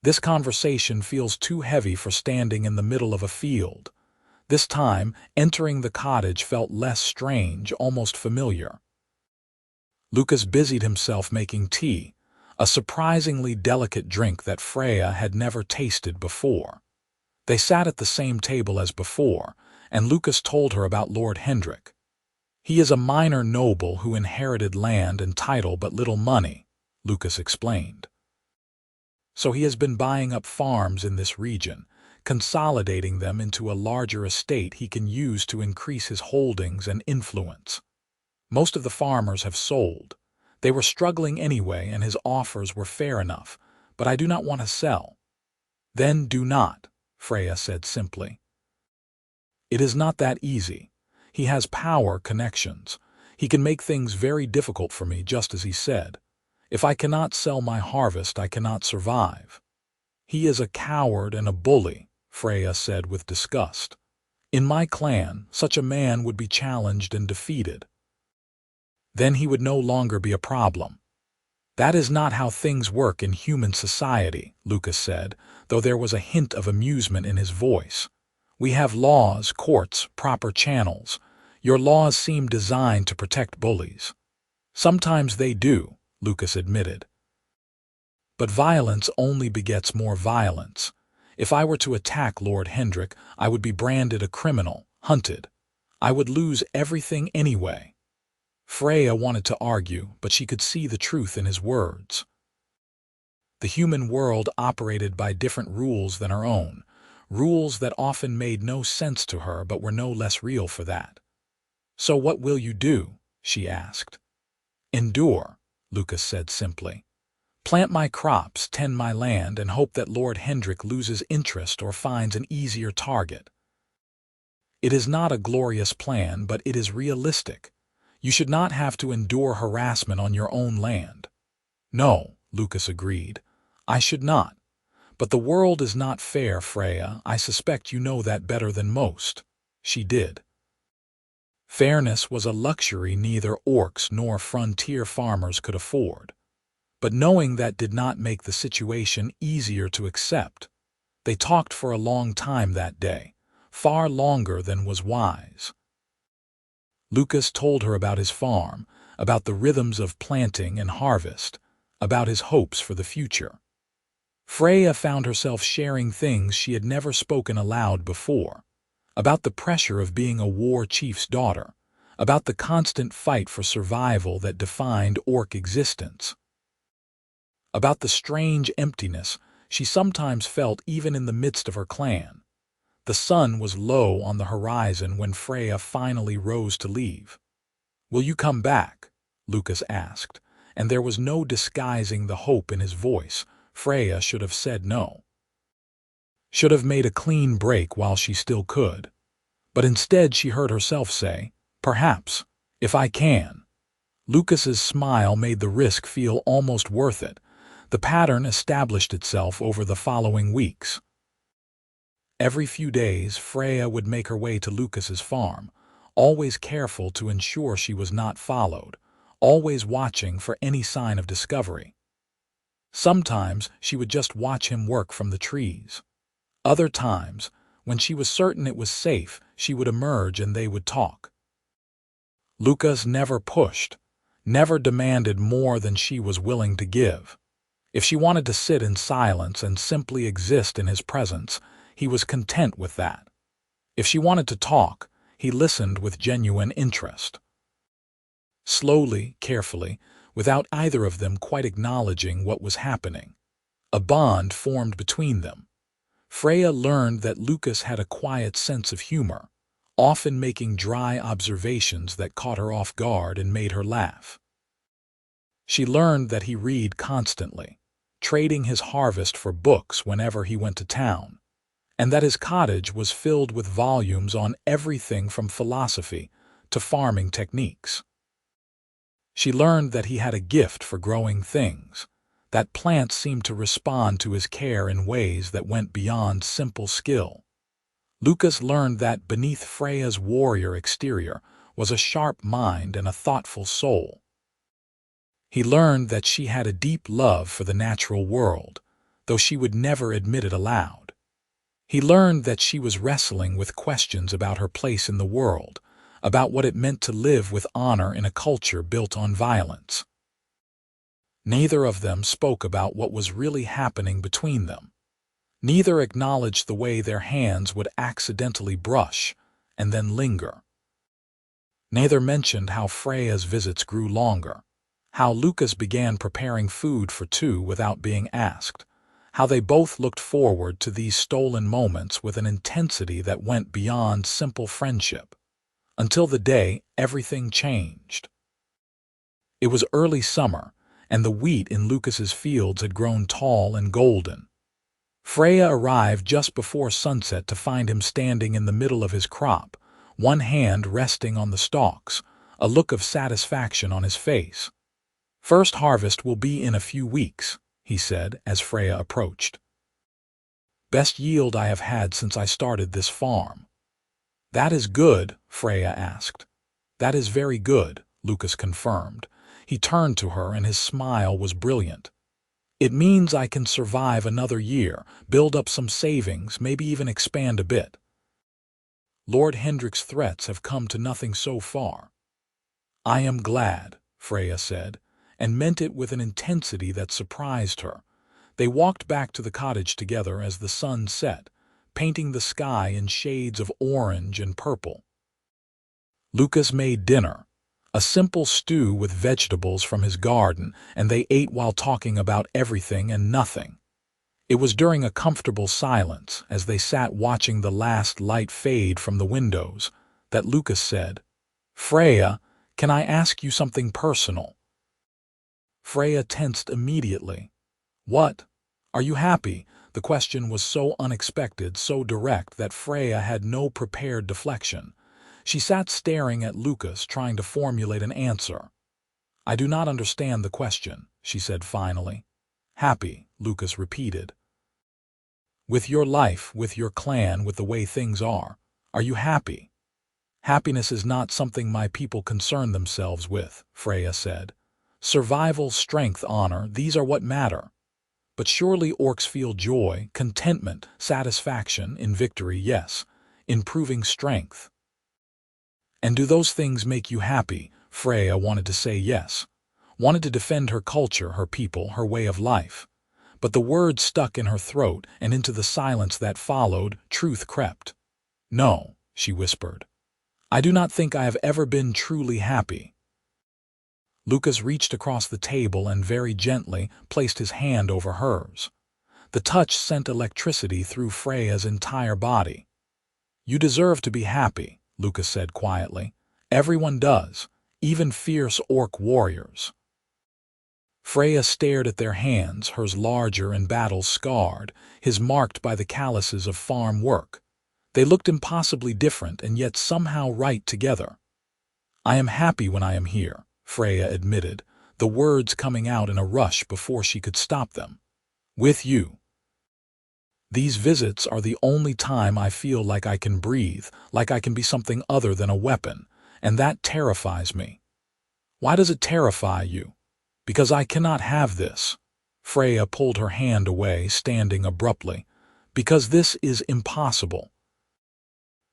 This conversation feels too heavy for standing in the middle of a field." This time, entering the cottage felt less strange, almost familiar. Lucas busied himself making tea, a surprisingly delicate drink that Freya had never tasted before. They sat at the same table as before, and Lucas told her about Lord Hendrick. "He is a minor noble who inherited land and title but little money," Lucas explained. "So he has been buying up farms in this region, consolidating them into a larger estate he can use to increase his holdings and influence. Most of the farmers have sold. They were struggling anyway, and his offers were fair enough, but I do not want to sell." "Then do not," Freya said simply. "It is not that easy. He has power, connections. He can make things very difficult for me, just as he said. If I cannot sell my harvest, I cannot survive." "He is a coward and a bully," Freya said with disgust. "In my clan, such a man would be challenged and defeated. Then he would no longer be a problem." That is not how things work in human society, Lucas said, though there was a hint of amusement in his voice. We have laws, courts, proper channels. Your laws seem designed to protect bullies. Sometimes they do, Lucas admitted. But violence only begets more violence. If I were to attack Lord Hendrik, I would be branded a criminal, hunted. I would lose everything anyway. Freya wanted to argue, but she could see the truth in his words. The human world operated by different rules than her own, rules that often made no sense to her but were no less real for that. "So what will you do?" she asked. "Endure," Lucas said simply. "Plant my crops, tend my land, and hope that Lord Hendrik loses interest or finds an easier target. It is not a glorious plan, but it is realistic. You should not have to endure harassment on your own land." "No," Lucas agreed. "I should not. But the world is not fair, Freya. I suspect you know that better than most." She did. Fairness was a luxury neither orcs nor frontier farmers could afford. But knowing that did not make the situation easier to accept. They talked for a long time that day, far longer than was wise. Lucas told her about his farm, about the rhythms of planting and harvest, about his hopes for the future. Freya found herself sharing things she had never spoken aloud before, about the pressure of being a war chief's daughter, about the constant fight for survival that defined orc existence, about the strange emptiness she sometimes felt even in the midst of her clan. The sun was low on the horizon when Freya finally rose to leave. "Will you come back?" Lucas asked, and there was no disguising the hope in his voice. Freya should have said no. Should have made a clean break while she still could. But instead she heard herself say, "Perhaps, if I can." Lucas's smile made the risk feel almost worth it. The pattern established itself over the following weeks. Every few days, Freya would make her way to Lucas's farm, always careful to ensure she was not followed, always watching for any sign of discovery. Sometimes she would just watch him work from the trees. Other times, when she was certain it was safe, she would emerge and they would talk. Lucas never pushed, never demanded more than she was willing to give. If she wanted to sit in silence and simply exist in his presence, he was content with that. If she wanted to talk, he listened with genuine interest. Slowly, carefully, without either of them quite acknowledging what was happening, a bond formed between them. Freya learned that Lucas had a quiet sense of humor, often making dry observations that caught her off guard and made her laugh. She learned that he read constantly, trading his harvest for books whenever he went to town, and that his cottage was filled with volumes on everything from philosophy to farming techniques. She learned that he had a gift for growing things, that plants seemed to respond to his care in ways that went beyond simple skill. Lucas learned that beneath Freya's warrior exterior was a sharp mind and a thoughtful soul. He learned that she had a deep love for the natural world, though she would never admit it aloud. He learned that she was wrestling with questions about her place in the world, about what it meant to live with honor in a culture built on violence. Neither of them spoke about what was really happening between them. Neither acknowledged the way their hands would accidentally brush and then linger. Neither mentioned how Freya's visits grew longer, how Lucas began preparing food for two without being asked, how they both looked forward to these stolen moments with an intensity that went beyond simple friendship. Until the day everything changed. It was early summer, and the wheat in Lucas's fields had grown tall and golden. Freya arrived just before sunset to find him standing in the middle of his crop, one hand resting on the stalks, a look of satisfaction on his face. "First harvest will be in a few weeks," he said as Freya approached. "Best yield I have had since I started this farm." "That is good?" Freya asked. "That is very good," Lucas confirmed. He turned to her and his smile was brilliant. "It means I can survive another year, build up some savings, maybe even expand a bit. Lord Hendrick's threats have come to nothing so far." "I am glad," Freya said, and meant it with an intensity that surprised her. They walked back to the cottage together as the sun set, painting the sky in shades of orange and purple. Lucas made dinner, a simple stew with vegetables from his garden, and they ate while talking about everything and nothing. It was during a comfortable silence, as they sat watching the last light fade from the windows, that Lucas said, "Freya, can I ask you something personal?" Freya tensed immediately. "What? Are you happy?" The question was so unexpected, so direct, that Freya had no prepared deflection. She sat staring at Lucas, trying to formulate an answer. "I do not understand the question," she said finally. "Happy," Lucas repeated. "With your life, with your clan, with the way things are you happy?" "Happiness is not something my people concern themselves with," Freya said. "Survival, strength, honor, these are what matter. But surely orcs feel joy, contentment, satisfaction in victory, yes, in proving strength." "And do those things make you happy?" Freya wanted to say yes, wanted to defend her culture, her people, her way of life. But the words stuck in her throat, and into the silence that followed, truth crept. "No," she whispered. "I do not think I have ever been truly happy." Lucas reached across the table and very gently placed his hand over hers. The touch sent electricity through Freya's entire body. "You deserve to be happy," Lucas said quietly. "Everyone does, even fierce orc warriors." Freya stared at their hands, hers larger and battle-scarred, his marked by the calluses of farm work. They looked impossibly different and yet somehow right together. "I am happy when I am here," Freya admitted, the words coming out in a rush before she could stop them. "With you. These visits are the only time I feel like I can breathe, like I can be something other than a weapon, and that terrifies me." "Why does it terrify you?" "Because I cannot have this." Freya pulled her hand away, standing abruptly. "Because this is impossible.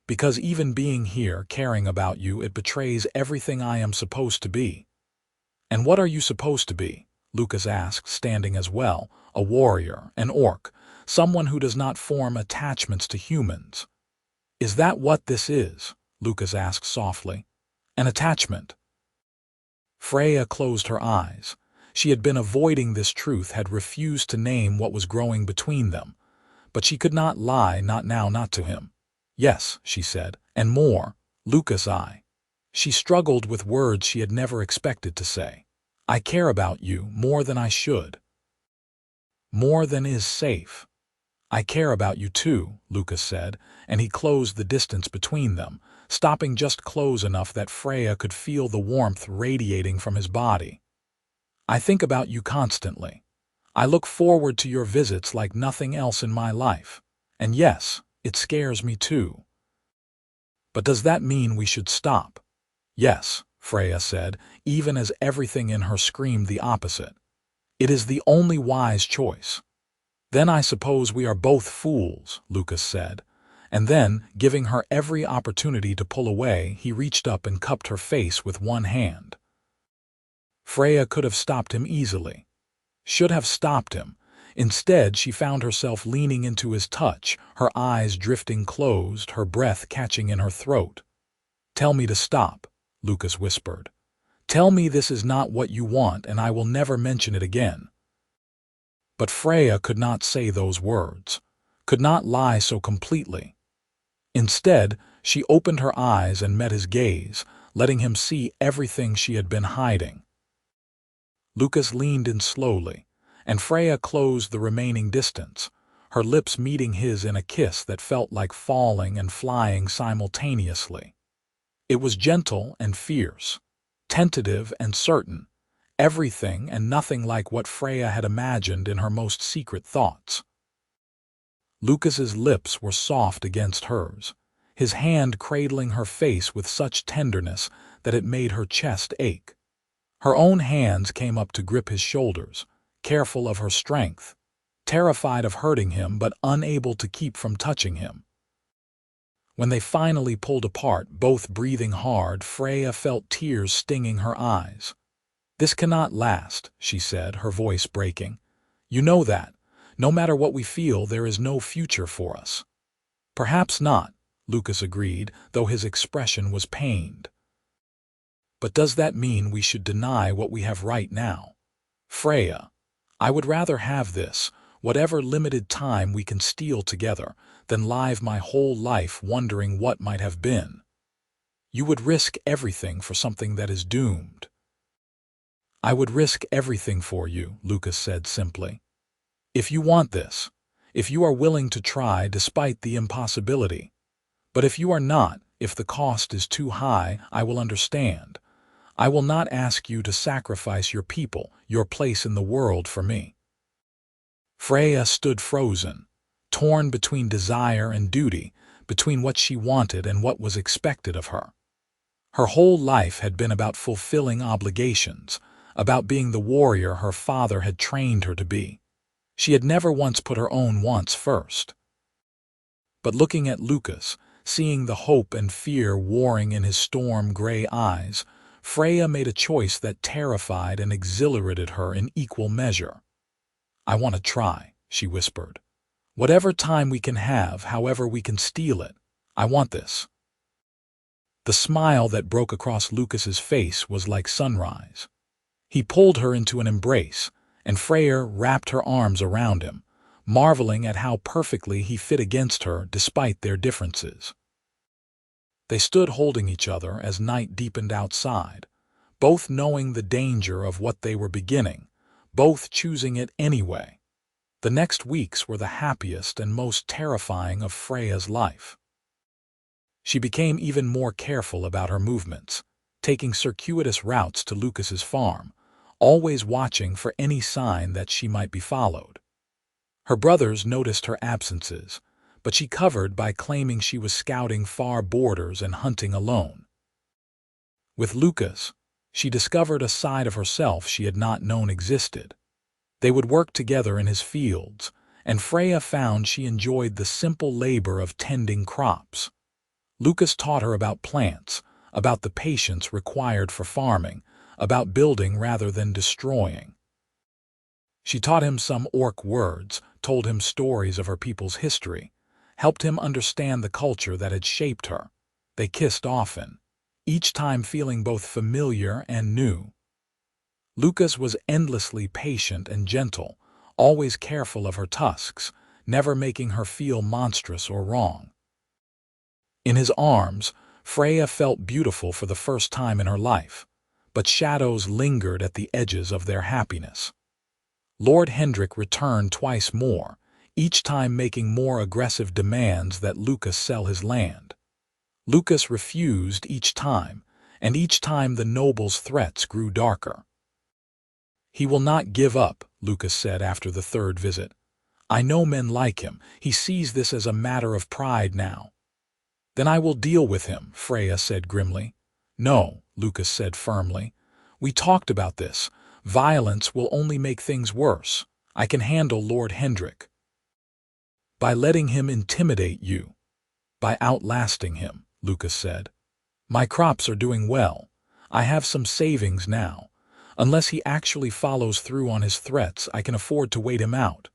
Because even being here, caring about you, it betrays everything I am supposed to be." "And what are you supposed to be?" Lucas asked, standing as well. "A warrior, an orc, someone who does not form attachments to humans." "Is that what this is?" Lucas asked softly. "An attachment?" Freya closed her eyes. She had been avoiding this truth, had refused to name what was growing between them. But she could not lie, not now, not to him. "Yes," she said, "and more. Lucas, She struggled with words she had never expected to say. "I care about you more than I should. More than is safe." "I care about you too," Lucas said, and he closed the distance between them, stopping just close enough that Freya could feel the warmth radiating from his body. "I think about you constantly. I look forward to your visits like nothing else in my life. And yes, it scares me too." "But does that mean we should stop?" "Yes," Freya said, even as everything in her screamed the opposite. "It is the only wise choice." "Then I suppose we are both fools," Lucas said. And then, giving her every opportunity to pull away, he reached up and cupped her face with one hand. Freya could have stopped him easily. Should have stopped him. Instead, she found herself leaning into his touch, her eyes drifting closed, her breath catching in her throat. "Tell me to stop," Lucas whispered. "Tell me this is not what you want, and I will never mention it again." But Freya could not say those words, could not lie so completely. Instead, she opened her eyes and met his gaze, letting him see everything she had been hiding. Lucas leaned in slowly, and Freya closed the remaining distance, her lips meeting his in a kiss that felt like falling and flying simultaneously. It was gentle and fierce, tentative and certain, everything and nothing like what Freya had imagined in her most secret thoughts. Lucas's lips were soft against hers, his hand cradling her face with such tenderness that it made her chest ache. Her own hands came up to grip his shoulders, careful of her strength, terrified of hurting him but unable to keep from touching him. When they finally pulled apart, both breathing hard, Freya felt tears stinging her eyes. "This cannot last," she said, her voice breaking. "You know that. No matter what we feel, there is no future for us." "Perhaps not," Lucas agreed, though his expression was pained. "But does that mean we should deny what we have right now? Freya, I would rather have this, whatever limited time we can steal together, than live my whole life wondering what might have been. You would risk everything for something that is doomed." "I would risk everything for you," Lucas said simply. "If you want this, if you are willing to try despite the impossibility. But if you are not, if the cost is too high, I will understand. I will not ask you to sacrifice your people, your place in the world for me." Freya stood frozen, torn between desire and duty, between what she wanted and what was expected of her. Her whole life had been about fulfilling obligations, about being the warrior her father had trained her to be. She had never once put her own wants first. But looking at Lucas, seeing the hope and fear warring in his storm-gray eyes, Freya made a choice that terrified and exhilarated her in equal measure. "I want to try," she whispered. "Whatever time we can have, however we can steal it, I want this." The smile that broke across Lucas's face was like sunrise. He pulled her into an embrace, and Freya wrapped her arms around him, marveling at how perfectly he fit against her despite their differences. They stood holding each other as night deepened outside, both knowing the danger of what they were beginning, both choosing it anyway. The next weeks were the happiest and most terrifying of Freya's life. She became even more careful about her movements, taking circuitous routes to Lucas's farm, always watching for any sign that she might be followed. Her brothers noticed her absences, but she covered by claiming she was scouting far borders and hunting alone. With Lucas, she discovered a side of herself she had not known existed. They would work together in his fields, and Freya found she enjoyed the simple labor of tending crops. Lucas taught her about plants, about the patience required for farming, about building rather than destroying. She taught him some orc words, told him stories of her people's history, helped him understand the culture that had shaped her. They kissed often, each time feeling both familiar and new. Lucas was endlessly patient and gentle, always careful of her tusks, never making her feel monstrous or wrong. In his arms, Freya felt beautiful for the first time in her life, but shadows lingered at the edges of their happiness. Lord Hendrik returned twice more, each time making more aggressive demands that Lucas sell his land. Lucas refused each time, and each time the noble's threats grew darker. "He will not give up," Lucas said after the third visit. "I know men like him. He sees this as a matter of pride now." "Then I will deal with him," Freya said grimly. "No," Lucas said firmly. "We talked about this. Violence will only make things worse. I can handle Lord Hendrik." "By letting him intimidate you. By outlasting him," Lucas said. "My crops are doing well. I have some savings now. Unless he actually follows through on his threats, I can afford to wait him out."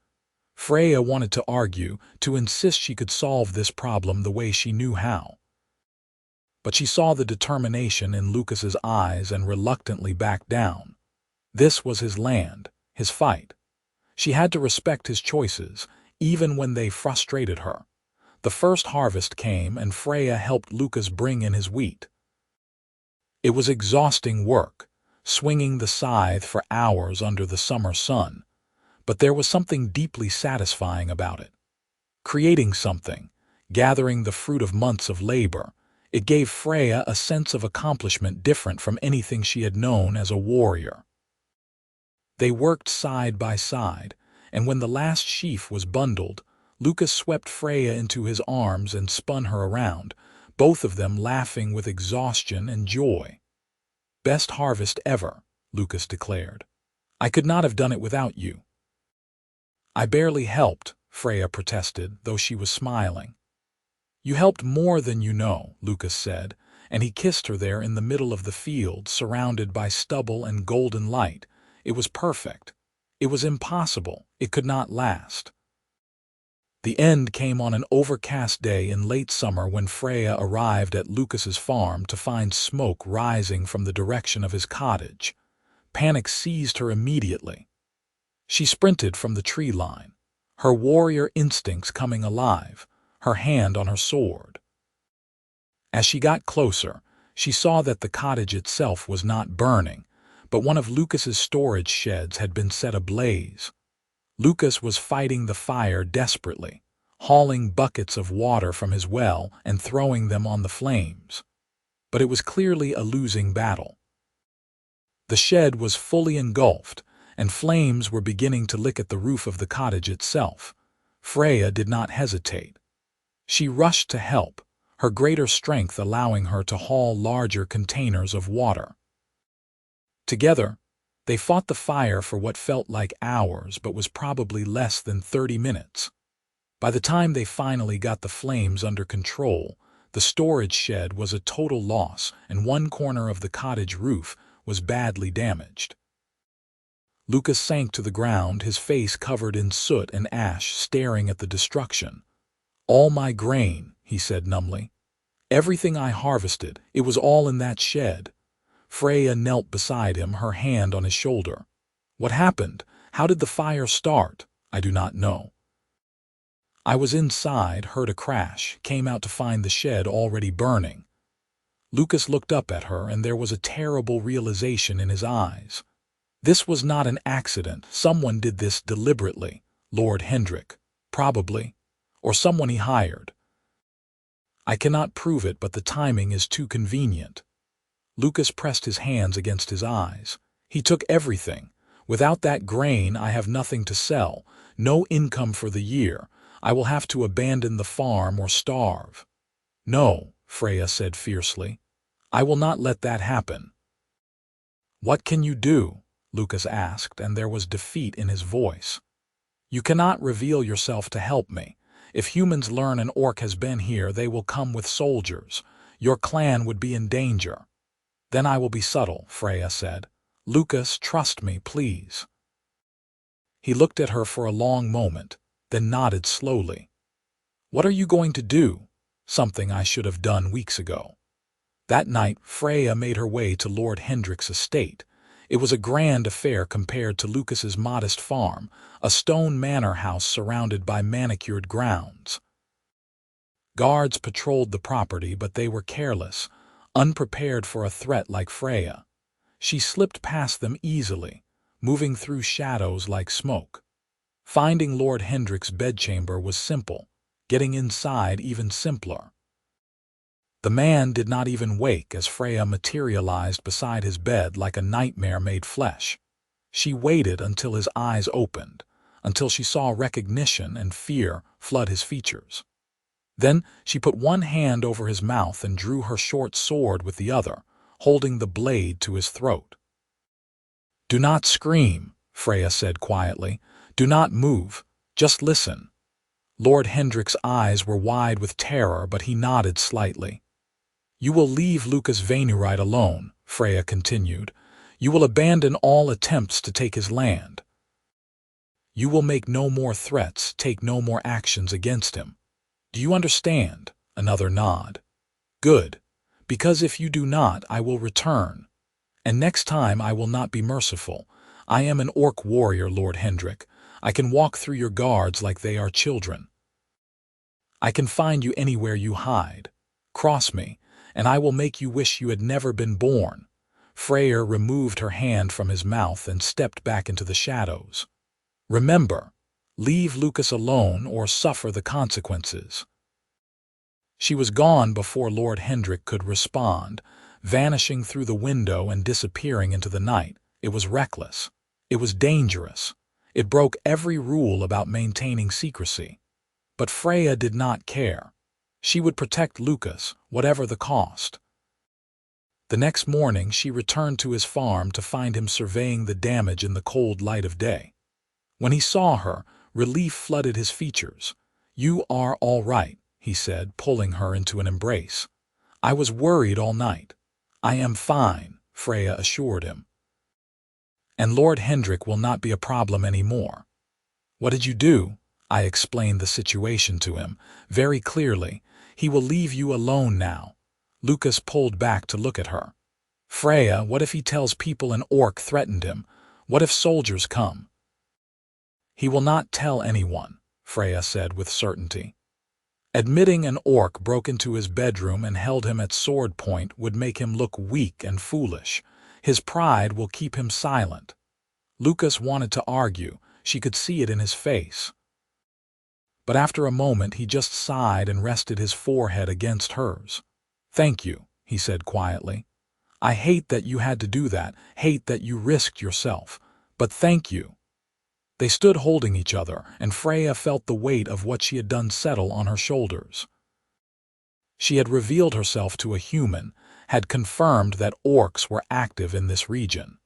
Freya wanted to argue, to insist she could solve this problem the way she knew how. But she saw the determination in Lucas's eyes and reluctantly backed down. This was his land, his fight. She had to respect his choices, even when they frustrated her. The first harvest came, and Freya helped Lucas bring in his wheat. It was exhausting work, swinging the scythe for hours under the summer sun, but there was something deeply satisfying about it. Creating something, gathering the fruit of months of labor, it gave Freya a sense of accomplishment different from anything she had known as a warrior. They worked side by side, and when the last sheaf was bundled, Lucas swept Freya into his arms and spun her around, both of them laughing with exhaustion and joy. "Best harvest ever," Lucas declared. "I could not have done it without you." "I barely helped," Freya protested, though she was smiling. "You helped more than you know," Lucas said, and he kissed her there in the middle of the field, surrounded by stubble and golden light. It was perfect. It was impossible. It could not last. The end came on an overcast day in late summer when Freya arrived at Lucas's farm to find smoke rising from the direction of his cottage. Panic seized her immediately. She sprinted from the tree line, her warrior instincts coming alive, her hand on her sword. As she got closer, she saw that the cottage itself was not burning, but one of Lucas's storage sheds had been set ablaze. Lucas was fighting the fire desperately, hauling buckets of water from his well and throwing them on the flames. But it was clearly a losing battle. The shed was fully engulfed, and flames were beginning to lick at the roof of the cottage itself. Freya did not hesitate. She rushed to help, her greater strength allowing her to haul larger containers of water. Together, they fought the fire for what felt like hours but was probably less than 30 minutes. By the time they finally got the flames under control, the storage shed was a total loss and one corner of the cottage roof was badly damaged. Lucas sank to the ground, his face covered in soot and ash, staring at the destruction. "All my grain," he said numbly. "Everything I harvested, it was all in that shed." Freya knelt beside him, her hand on his shoulder. "What happened? How did the fire start?" "I do not know. I was inside, heard a crash, came out to find the shed already burning." Lucas looked up at her, and there was a terrible realization in his eyes. This was not an accident. Someone did this deliberately. Lord Hendrik, probably, or someone he hired. "I cannot prove it, but the timing is too convenient." Lucas pressed his hands against his eyes. "He took everything. Without that grain, I have nothing to sell, no income for the year. I will have to abandon the farm or starve." "No," Freya said fiercely. "I will not let that happen." "What can you do?" Lucas asked, and there was defeat in his voice. "You cannot reveal yourself to help me. If humans learn an orc has been here, they will come with soldiers. Your clan would be in danger." "Then I will be subtle," Freya said. "Lucas, trust me, please." He looked at her for a long moment, then nodded slowly. "What are you going to do?" "Something I should have done weeks ago." That night, Freya made her way to Lord Hendrik's estate. It was a grand affair compared to Lucas's modest farm, a stone manor house surrounded by manicured grounds. Guards patrolled the property, but they were careless, unprepared for a threat like Freya. She slipped past them easily, moving through shadows like smoke. Finding Lord Hendrik's bedchamber was simple, getting inside even simpler. The man did not even wake as Freya materialized beside his bed like a nightmare made flesh. She waited until his eyes opened, until she saw recognition and fear flood his features. Then she put one hand over his mouth and drew her short sword with the other, holding the blade to his throat. "Do not scream," Freya said quietly. "Do not move. Just listen." Lord Hendrik's eyes were wide with terror, but he nodded slightly. "You will leave Lucas Vainurite alone," Freya continued. "You will abandon all attempts to take his land. You will make no more threats, take no more actions against him. Do you understand?" Another nod. "Good. Because if you do not, I will return. And next time I will not be merciful. I am an orc warrior, Lord Hendrik. I can walk through your guards like they are children. I can find you anywhere you hide. Cross me, and I will make you wish you had never been born." Freya removed her hand from his mouth and stepped back into the shadows. "Remember, leave Lucas alone or suffer the consequences." She was gone before Lord Hendrik could respond, vanishing through the window and disappearing into the night. It was reckless. It was dangerous. It broke every rule about maintaining secrecy. But Freya did not care. She would protect Lucas, whatever the cost. The next morning she returned to his farm to find him surveying the damage in the cold light of day. When he saw her, relief flooded his features. "You are all right," he said, pulling her into an embrace. "I was worried all night." "I am fine," Freya assured him. "And Lord Hendrik will not be a problem anymore." "What did you do?" I explained the situation to him, very clearly. "He will leave you alone now." Lucas pulled back to look at her. "Freya, what if he tells people an orc threatened him? What if soldiers come?" "He will not tell anyone," Freya said with certainty. "Admitting an orc broke into his bedroom and held him at sword point would make him look weak and foolish. His pride will keep him silent." Lucas wanted to argue. She could see it in his face. But after a moment he just sighed and rested his forehead against hers. "Thank you," he said quietly. "I hate that you had to do that, hate that you risked yourself. But thank you." They stood holding each other, and Freya felt the weight of what she had done settle on her shoulders. She had revealed herself to a human, had confirmed that orcs were active in this region.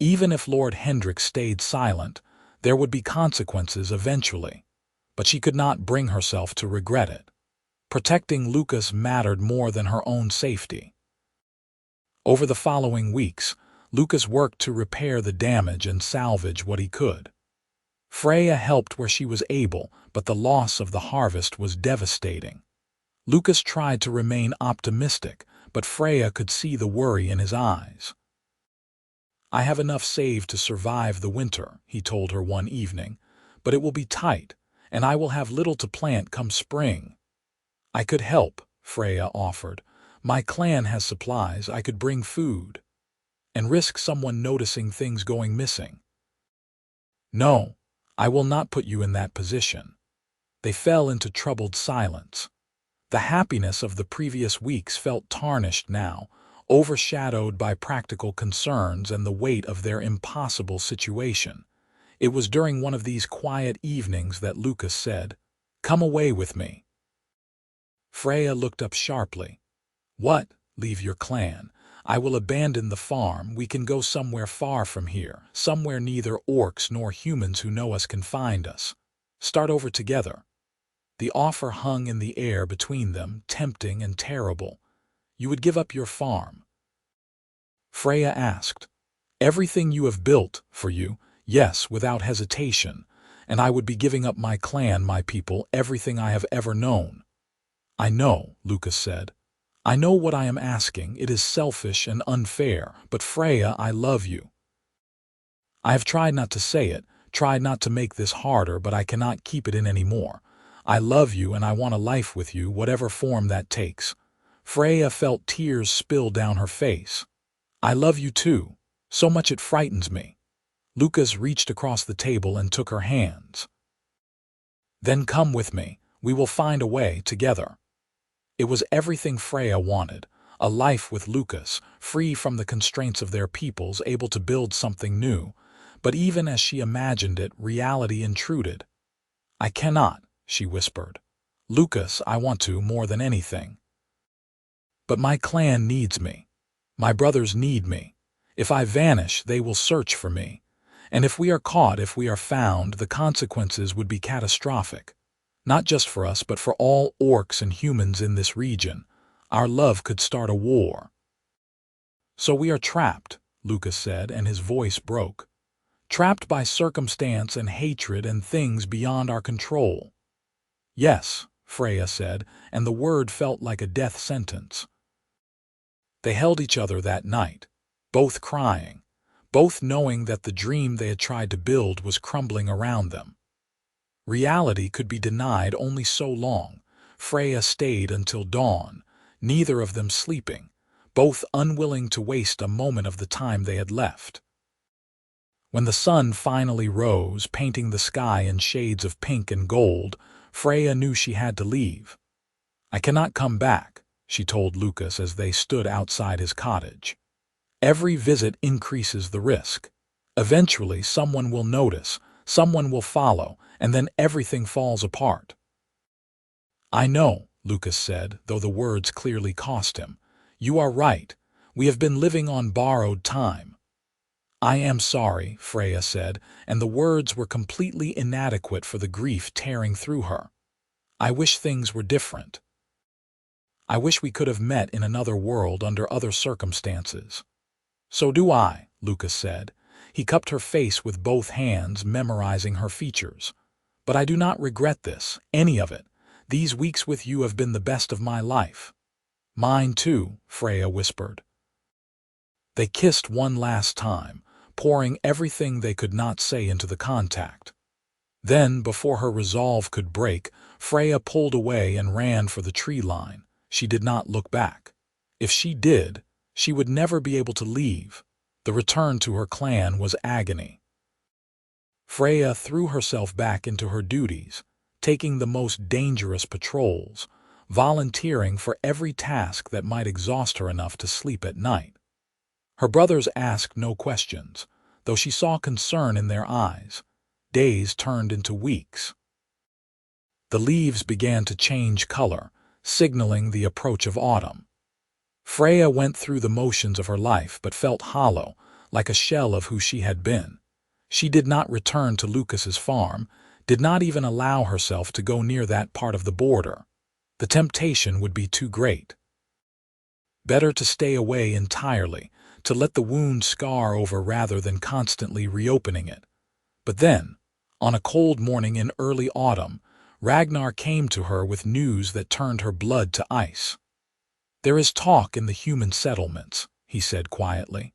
Even if Lord Hendrik stayed silent, there would be consequences eventually. But she could not bring herself to regret it. Protecting Lucas mattered more than her own safety. Over the following weeks, Lucas worked to repair the damage and salvage what he could. Freya helped where she was able, but the loss of the harvest was devastating. Lucas tried to remain optimistic, but Freya could see the worry in his eyes. "I have enough saved to survive the winter," he told her one evening, "but it will be tight, and I will have little to plant come spring." "I could help," Freya offered. "My clan has supplies, I could bring food." "And risk someone noticing things going missing." "No, I will not put you in that position." They fell into troubled silence. The happiness of the previous weeks felt tarnished now, overshadowed by practical concerns and the weight of their impossible situation. It was during one of these quiet evenings that Lucas said, "Come away with me." Freya looked up sharply. "What? Leave your clan? I will abandon the farm. We can go somewhere far from here, somewhere neither orcs nor humans who know us can find us. Start over together." The offer hung in the air between them, tempting and terrible. "You would give up your farm?" Freya asked. "Everything you have built, for you, yes, without hesitation. And I would be giving up my clan, my people, everything I have ever known." "I know," Lucas said. "I know what I am asking. It is selfish and unfair, but Freya, I love you. I have tried not to say it, tried not to make this harder, but I cannot keep it in anymore. I love you and I want a life with you, whatever form that takes." Freya felt tears spill down her face. "I love you too, so much it frightens me." Lucas reached across the table and took her hands. "Then come with me. We will find a way together." It was everything Freya wanted, a life with Lucas, free from the constraints of their peoples, able to build something new. But even as she imagined it, reality intruded. "I cannot," she whispered. "Lucas, I want to more than anything. But my clan needs me. My brothers need me. If I vanish, they will search for me. And if we are caught, if we are found, the consequences would be catastrophic. Not just for us, but for all orcs and humans in this region. Our love could start a war." "So we are trapped," Lucas said, and his voice broke. "Trapped by circumstance and hatred and things beyond our control." "Yes," Freya said, and the word felt like a death sentence. They held each other that night, both crying, both knowing that the dream they had tried to build was crumbling around them. Reality could be denied only so long. Freya stayed until dawn, neither of them sleeping, both unwilling to waste a moment of the time they had left. When the sun finally rose, painting the sky in shades of pink and gold, Freya knew she had to leave. "I cannot come back," she told Lucas as they stood outside his cottage. "Every visit increases the risk. Eventually someone will notice, someone will follow, and then everything falls apart." "I know," Lucas said, though the words clearly cost him. "You are right. We have been living on borrowed time." "I am sorry," Freya said, and the words were completely inadequate for the grief tearing through her. "I wish things were different. I wish we could have met in another world under other circumstances." "So do I," Lucas said. He cupped her face with both hands, memorizing her features. "But I do not regret this, any of it. These weeks with you have been the best of my life." "Mine too," Freya whispered. They kissed one last time, pouring everything they could not say into the contact. Then, before her resolve could break, Freya pulled away and ran for the tree line. She did not look back. If she did, she would never be able to leave. The return to her clan was agony. Freya threw herself back into her duties, taking the most dangerous patrols, volunteering for every task that might exhaust her enough to sleep at night. Her brothers asked no questions, though she saw concern in their eyes. Days turned into weeks. The leaves began to change color, signaling the approach of autumn. Freya went through the motions of her life but felt hollow, like a shell of who she had been. She did not return to Lucas's farm, did not even allow herself to go near that part of the border. The temptation would be too great. Better to stay away entirely, to let the wound scar over rather than constantly reopening it. But then, on a cold morning in early autumn, Ragnar came to her with news that turned her blood to ice. "There is talk in the human settlements," he said quietly,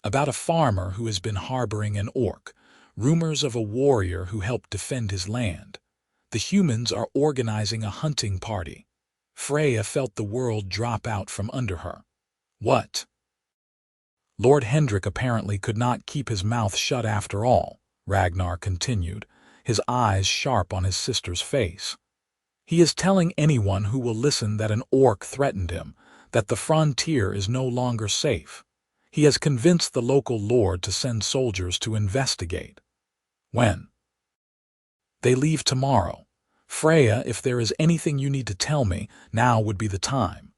"about a farmer who has been harboring an orc, rumors of a warrior who helped defend his land. The humans are organizing a hunting party." Freya felt the world drop out from under her. "What?" "Lord Hendrik apparently could not keep his mouth shut after all," Ragnar continued, his eyes sharp on his sister's face. "He is telling anyone who will listen that an orc threatened him, that the frontier is no longer safe. He has convinced the local lord to send soldiers to investigate." "When?" "They leave tomorrow. Freya, if there is anything you need to tell me, now would be the time."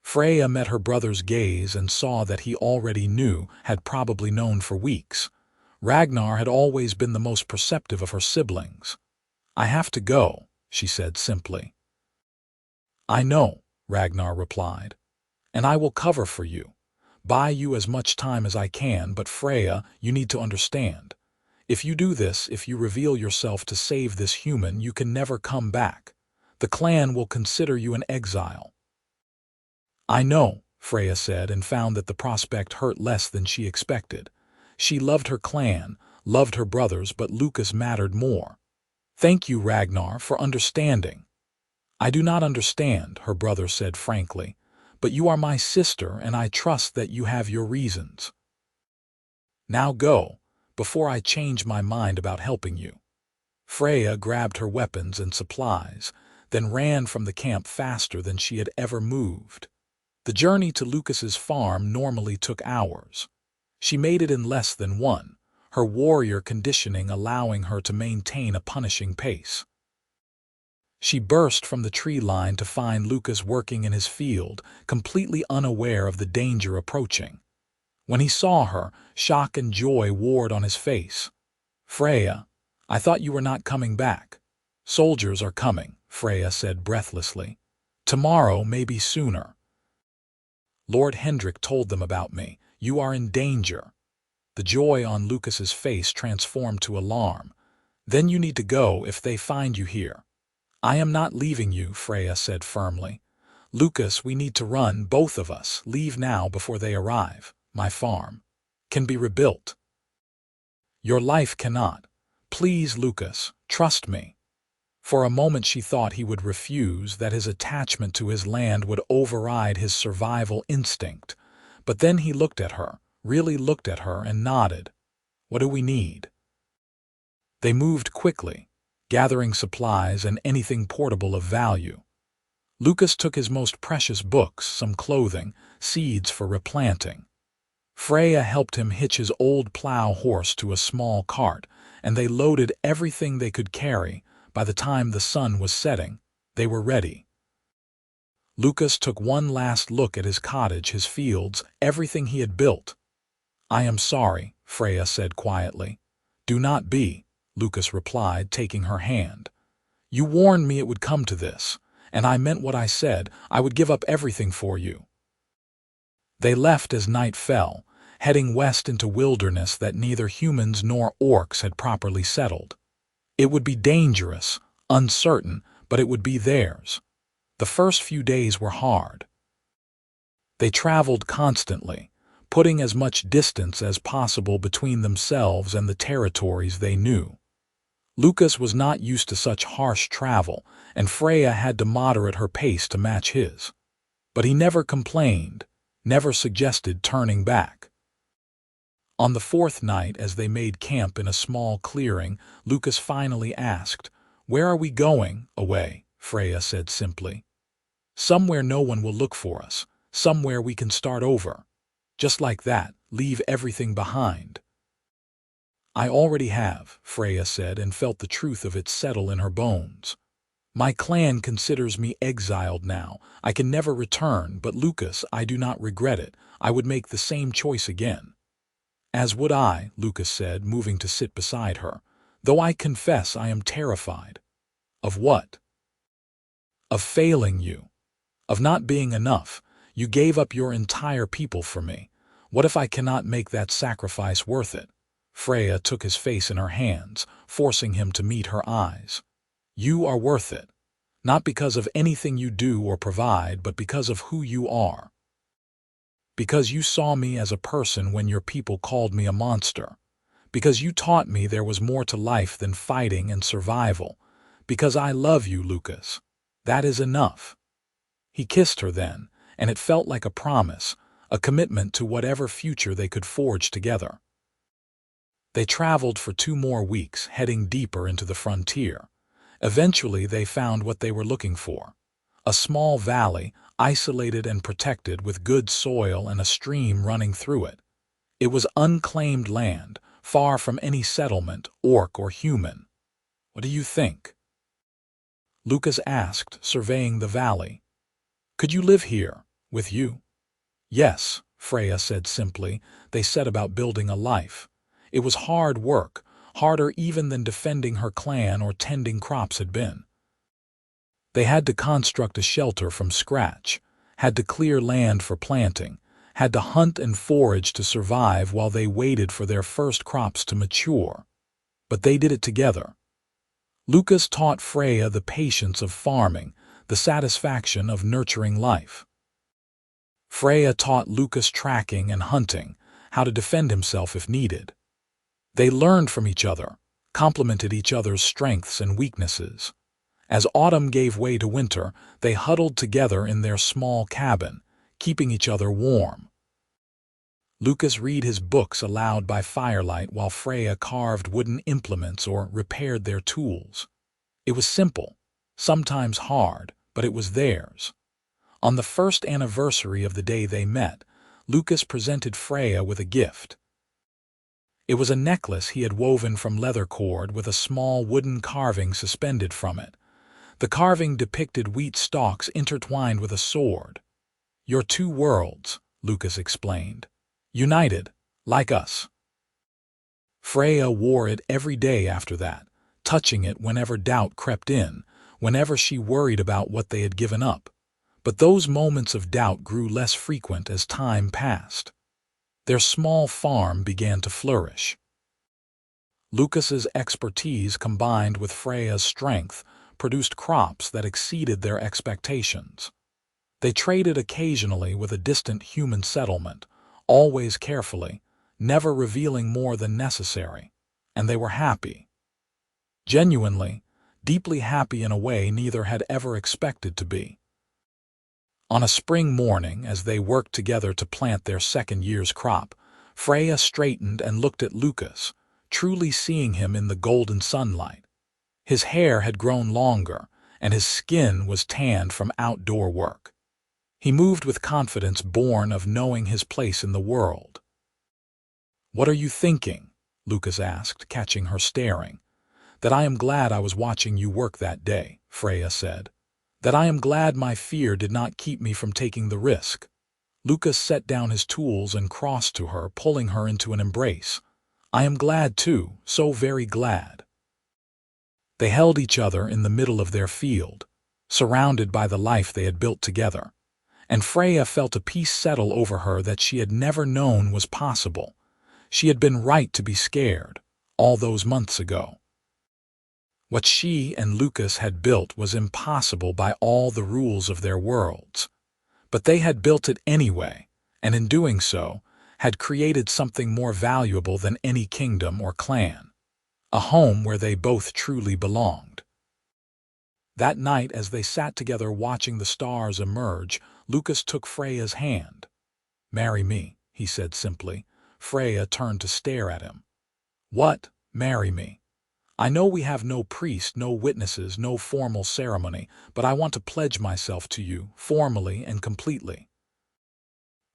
Freya met her brother's gaze and saw that he already knew, had probably known for weeks. Ragnar had always been the most perceptive of her siblings. "I have to go," she said simply. "I know," Ragnar replied, "and I will cover for you. Buy you as much time as I can, but Freya, you need to understand. If you do this, if you reveal yourself to save this human, you can never come back. The clan will consider you an exile." "I know," Freya said, and found that the prospect hurt less than she expected. She loved her clan, loved her brothers, but Lucas mattered more. "Thank you, Ragnar, for understanding." "I do not understand," her brother said frankly, "but you are my sister, and I trust that you have your reasons. Now go, before I change my mind about helping you." Freya grabbed her weapons and supplies, then ran from the camp faster than she had ever moved. The journey to Lucas's farm normally took hours. She made it in less than one, her warrior conditioning allowing her to maintain a punishing pace. She burst from the tree line to find Lucas working in his field, completely unaware of the danger approaching. When he saw her, shock and joy warred on his face. "Freya, I thought you were not coming back." "Soldiers are coming," Freya said breathlessly. "Tomorrow, maybe sooner. Lord Hendrik told them about me. You are in danger." The joy on Lucas's face transformed to alarm. "Then you need to go if they find you here." "I am not leaving you," Freya said firmly. "Lucas, we need to run, both of us. Leave now before they arrive. My farm can be rebuilt. Your life cannot. Please, Lucas, trust me." For a moment she thought he would refuse, that his attachment to his land would override his survival instinct. But then he looked at her, really looked at her, and nodded. "What do we need?" They moved quickly, gathering supplies and anything portable of value. Lucas took his most precious books, some clothing, seeds for replanting. Freya helped him hitch his old plow horse to a small cart, and they loaded everything they could carry. By the time the sun was setting, they were ready. Lucas took one last look at his cottage, his fields, everything he had built. "I am sorry," Freya said quietly. "Do not be," Lucas replied, taking her hand. "You warned me it would come to this, and I meant what I said. I would give up everything for you." They left as night fell, heading west into wilderness that neither humans nor orcs had properly settled. It would be dangerous, uncertain, but it would be theirs. The first few days were hard. They traveled constantly, putting as much distance as possible between themselves and the territories they knew. Lucas was not used to such harsh travel, and Freya had to moderate her pace to match his. But he never complained, never suggested turning back. On the fourth night, as they made camp in a small clearing, Lucas finally asked, "Where are we going?" "Away," Freya said simply. "Somewhere no one will look for us, somewhere we can start over. Just like that, leave everything behind." "I already have," Freya said, and felt the truth of it settle in her bones. "My clan considers me exiled now. I can never return, but Lucas, I do not regret it. I would make the same choice again." "As would I," Lucas said, moving to sit beside her. "Though I confess I am terrified." "Of what?" "Of failing you. Of not being enough. You gave up your entire people for me. What if I cannot make that sacrifice worth it?" Freya took his face in her hands, forcing him to meet her eyes. "You are worth it. Not because of anything you do or provide, but because of who you are. Because you saw me as a person when your people called me a monster. Because you taught me there was more to life than fighting and survival. Because I love you, Lucas. That is enough." He kissed her then, and it felt like a promise, a commitment to whatever future they could forge together. They traveled for 2 more weeks, heading deeper into the frontier. Eventually they found what they were looking for. A small valley, isolated and protected, with good soil and a stream running through it. It was unclaimed land, far from any settlement, orc or human. "What do you think?" Lucas asked, surveying the valley. "Could you live here, with you?" "Yes," Freya said simply. They set about building a life. It was hard work, harder even than defending her clan or tending crops had been. They had to construct a shelter from scratch, had to clear land for planting, had to hunt and forage to survive while they waited for their first crops to mature. But they did it together. Lucas taught Freya the patience of farming, the satisfaction of nurturing life. Freya taught Lucas tracking and hunting, how to defend himself if needed. They learned from each other, complemented each other's strengths and weaknesses. As autumn gave way to winter, they huddled together in their small cabin, keeping each other warm. Lucas read his books aloud by firelight while Freya carved wooden implements or repaired their tools. It was simple, sometimes hard, but it was theirs. On the first anniversary of the day they met, Lucas presented Freya with a gift. It was a necklace he had woven from leather cord with a small wooden carving suspended from it. The carving depicted wheat stalks intertwined with a sword. "Your 2 worlds," Lucas explained. "United, like us." Freya wore it every day after that, touching it whenever doubt crept in, whenever she worried about what they had given up. But those moments of doubt grew less frequent as time passed. Their small farm began to flourish. Lucas's expertise combined with Freya's strength produced crops that exceeded their expectations. They traded occasionally with a distant human settlement, always carefully, never revealing more than necessary, and they were happy. Genuinely, deeply happy in a way neither had ever expected to be. On a spring morning, as they worked together to plant their second year's crop, Freya straightened and looked at Lucas, truly seeing him in the golden sunlight. His hair had grown longer, and his skin was tanned from outdoor work. He moved with confidence born of knowing his place in the world. "What are you thinking?" Lucas asked, catching her staring. "That I am glad I was watching you work that day," Freya said. That I am glad my fear did not keep me from taking the risk." Lucas set down his tools and crossed to her, pulling her into an embrace. "I am glad too, so very glad." They held each other in the middle of their field, surrounded by the life they had built together, and Freya felt a peace settle over her that she had never known was possible. She had been right to be scared, all those months ago. What she and Lucas had built was impossible by all the rules of their worlds. But they had built it anyway, and in doing so, had created something more valuable than any kingdom or clan. A home where they both truly belonged. That night, as they sat together watching the stars emerge, Lucas took Freya's hand. "Marry me," he said simply. Freya turned to stare at him. "What? Marry me? I know we have no priest, no witnesses, no formal ceremony, but I want to pledge myself to you, formally and completely."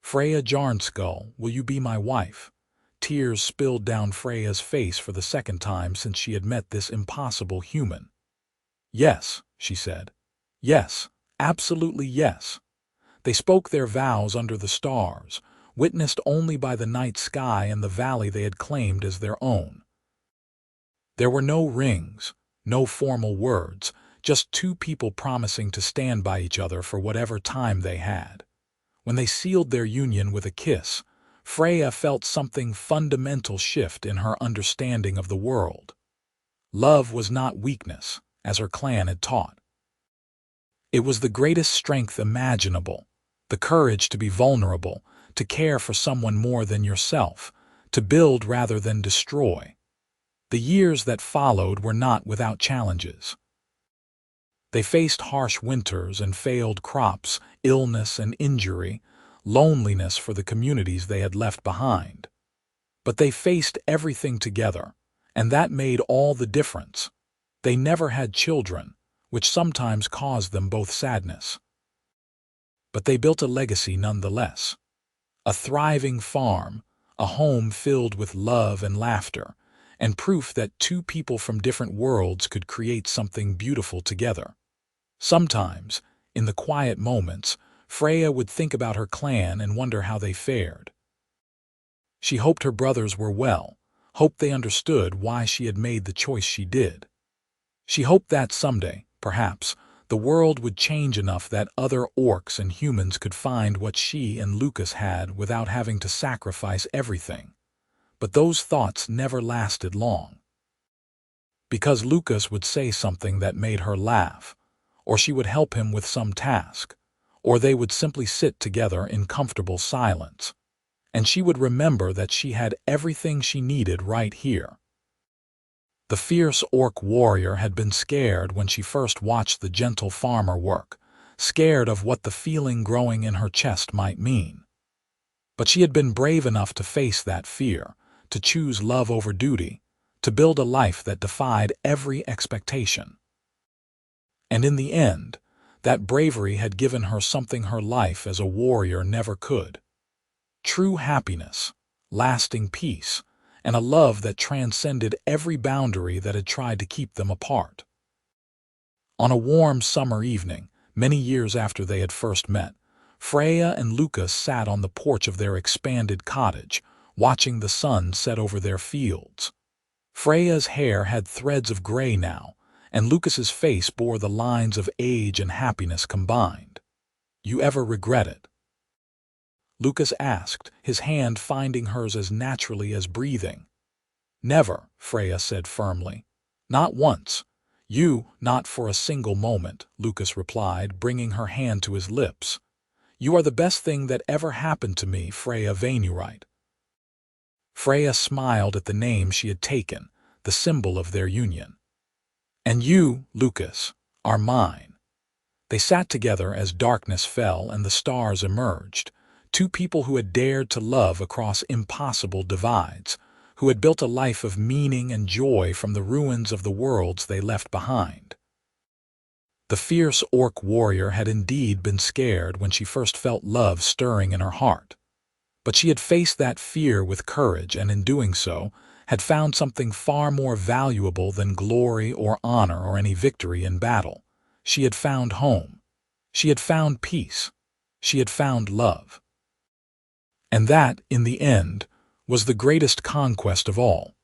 "Freya Jarnskull, will you be my wife?" Tears spilled down Freya's face for the second time since she had met this impossible human. "Yes," she said. "Yes, absolutely yes." They spoke their vows under the stars, witnessed only by the night sky and the valley they had claimed as their own. There were no rings, no formal words, just two people promising to stand by each other for whatever time they had. When they sealed their union with a kiss, Freya felt something fundamental shift in her understanding of the world. Love was not weakness, as her clan had taught. It was the greatest strength imaginable, the courage to be vulnerable, to care for someone more than yourself, to build rather than destroy. The years that followed were not without challenges. They faced harsh winters and failed crops, illness and injury, loneliness for the communities they had left behind. But they faced everything together, and that made all the difference. They never had children, which sometimes caused them both sadness. But they built a legacy nonetheless. A thriving farm, a home filled with love and laughter, and proof that two people from different worlds could create something beautiful together. Sometimes, in the quiet moments, Freya would think about her clan and wonder how they fared. She hoped her brothers were well, hoped they understood why she had made the choice she did. She hoped that someday, perhaps, the world would change enough that other orcs and humans could find what she and Lucas had without having to sacrifice everything. But those thoughts never lasted long. Because Lucas would say something that made her laugh, or she would help him with some task, or they would simply sit together in comfortable silence, and she would remember that she had everything she needed right here. The fierce orc warrior had been scared when she first watched the gentle farmer work, scared of what the feeling growing in her chest might mean. But she had been brave enough to face that fear, to choose love over duty, to build a life that defied every expectation. And in the end, that bravery had given her something her life as a warrior never could. True happiness, lasting peace, and a love that transcended every boundary that had tried to keep them apart. On a warm summer evening, many years after they had first met, Freya and Lucas sat on the porch of their expanded cottage, watching the sun set over their fields. Freya's hair had threads of gray now, and Lucas's face bore the lines of age and happiness combined. "You ever regret it?" Lucas asked, his hand finding hers as naturally as breathing. "Never," Freya said firmly. "Not once." Not for a single moment," Lucas replied, bringing her hand to his lips. "You are the best thing that ever happened to me, Freya Jarnskull." Freya smiled at the name she had taken, the symbol of their union. "And you, Lucas, are mine." They sat together as darkness fell and the stars emerged, two people who had dared to love across impossible divides, who had built a life of meaning and joy from the ruins of the worlds they left behind. The fierce orc warrior had indeed been scared when she first felt love stirring in her heart. But she had faced that fear with courage and in doing so, had found something far more valuable than glory or honor or any victory in battle. She had found home. She had found peace. She had found love. And that, in the end, was the greatest conquest of all.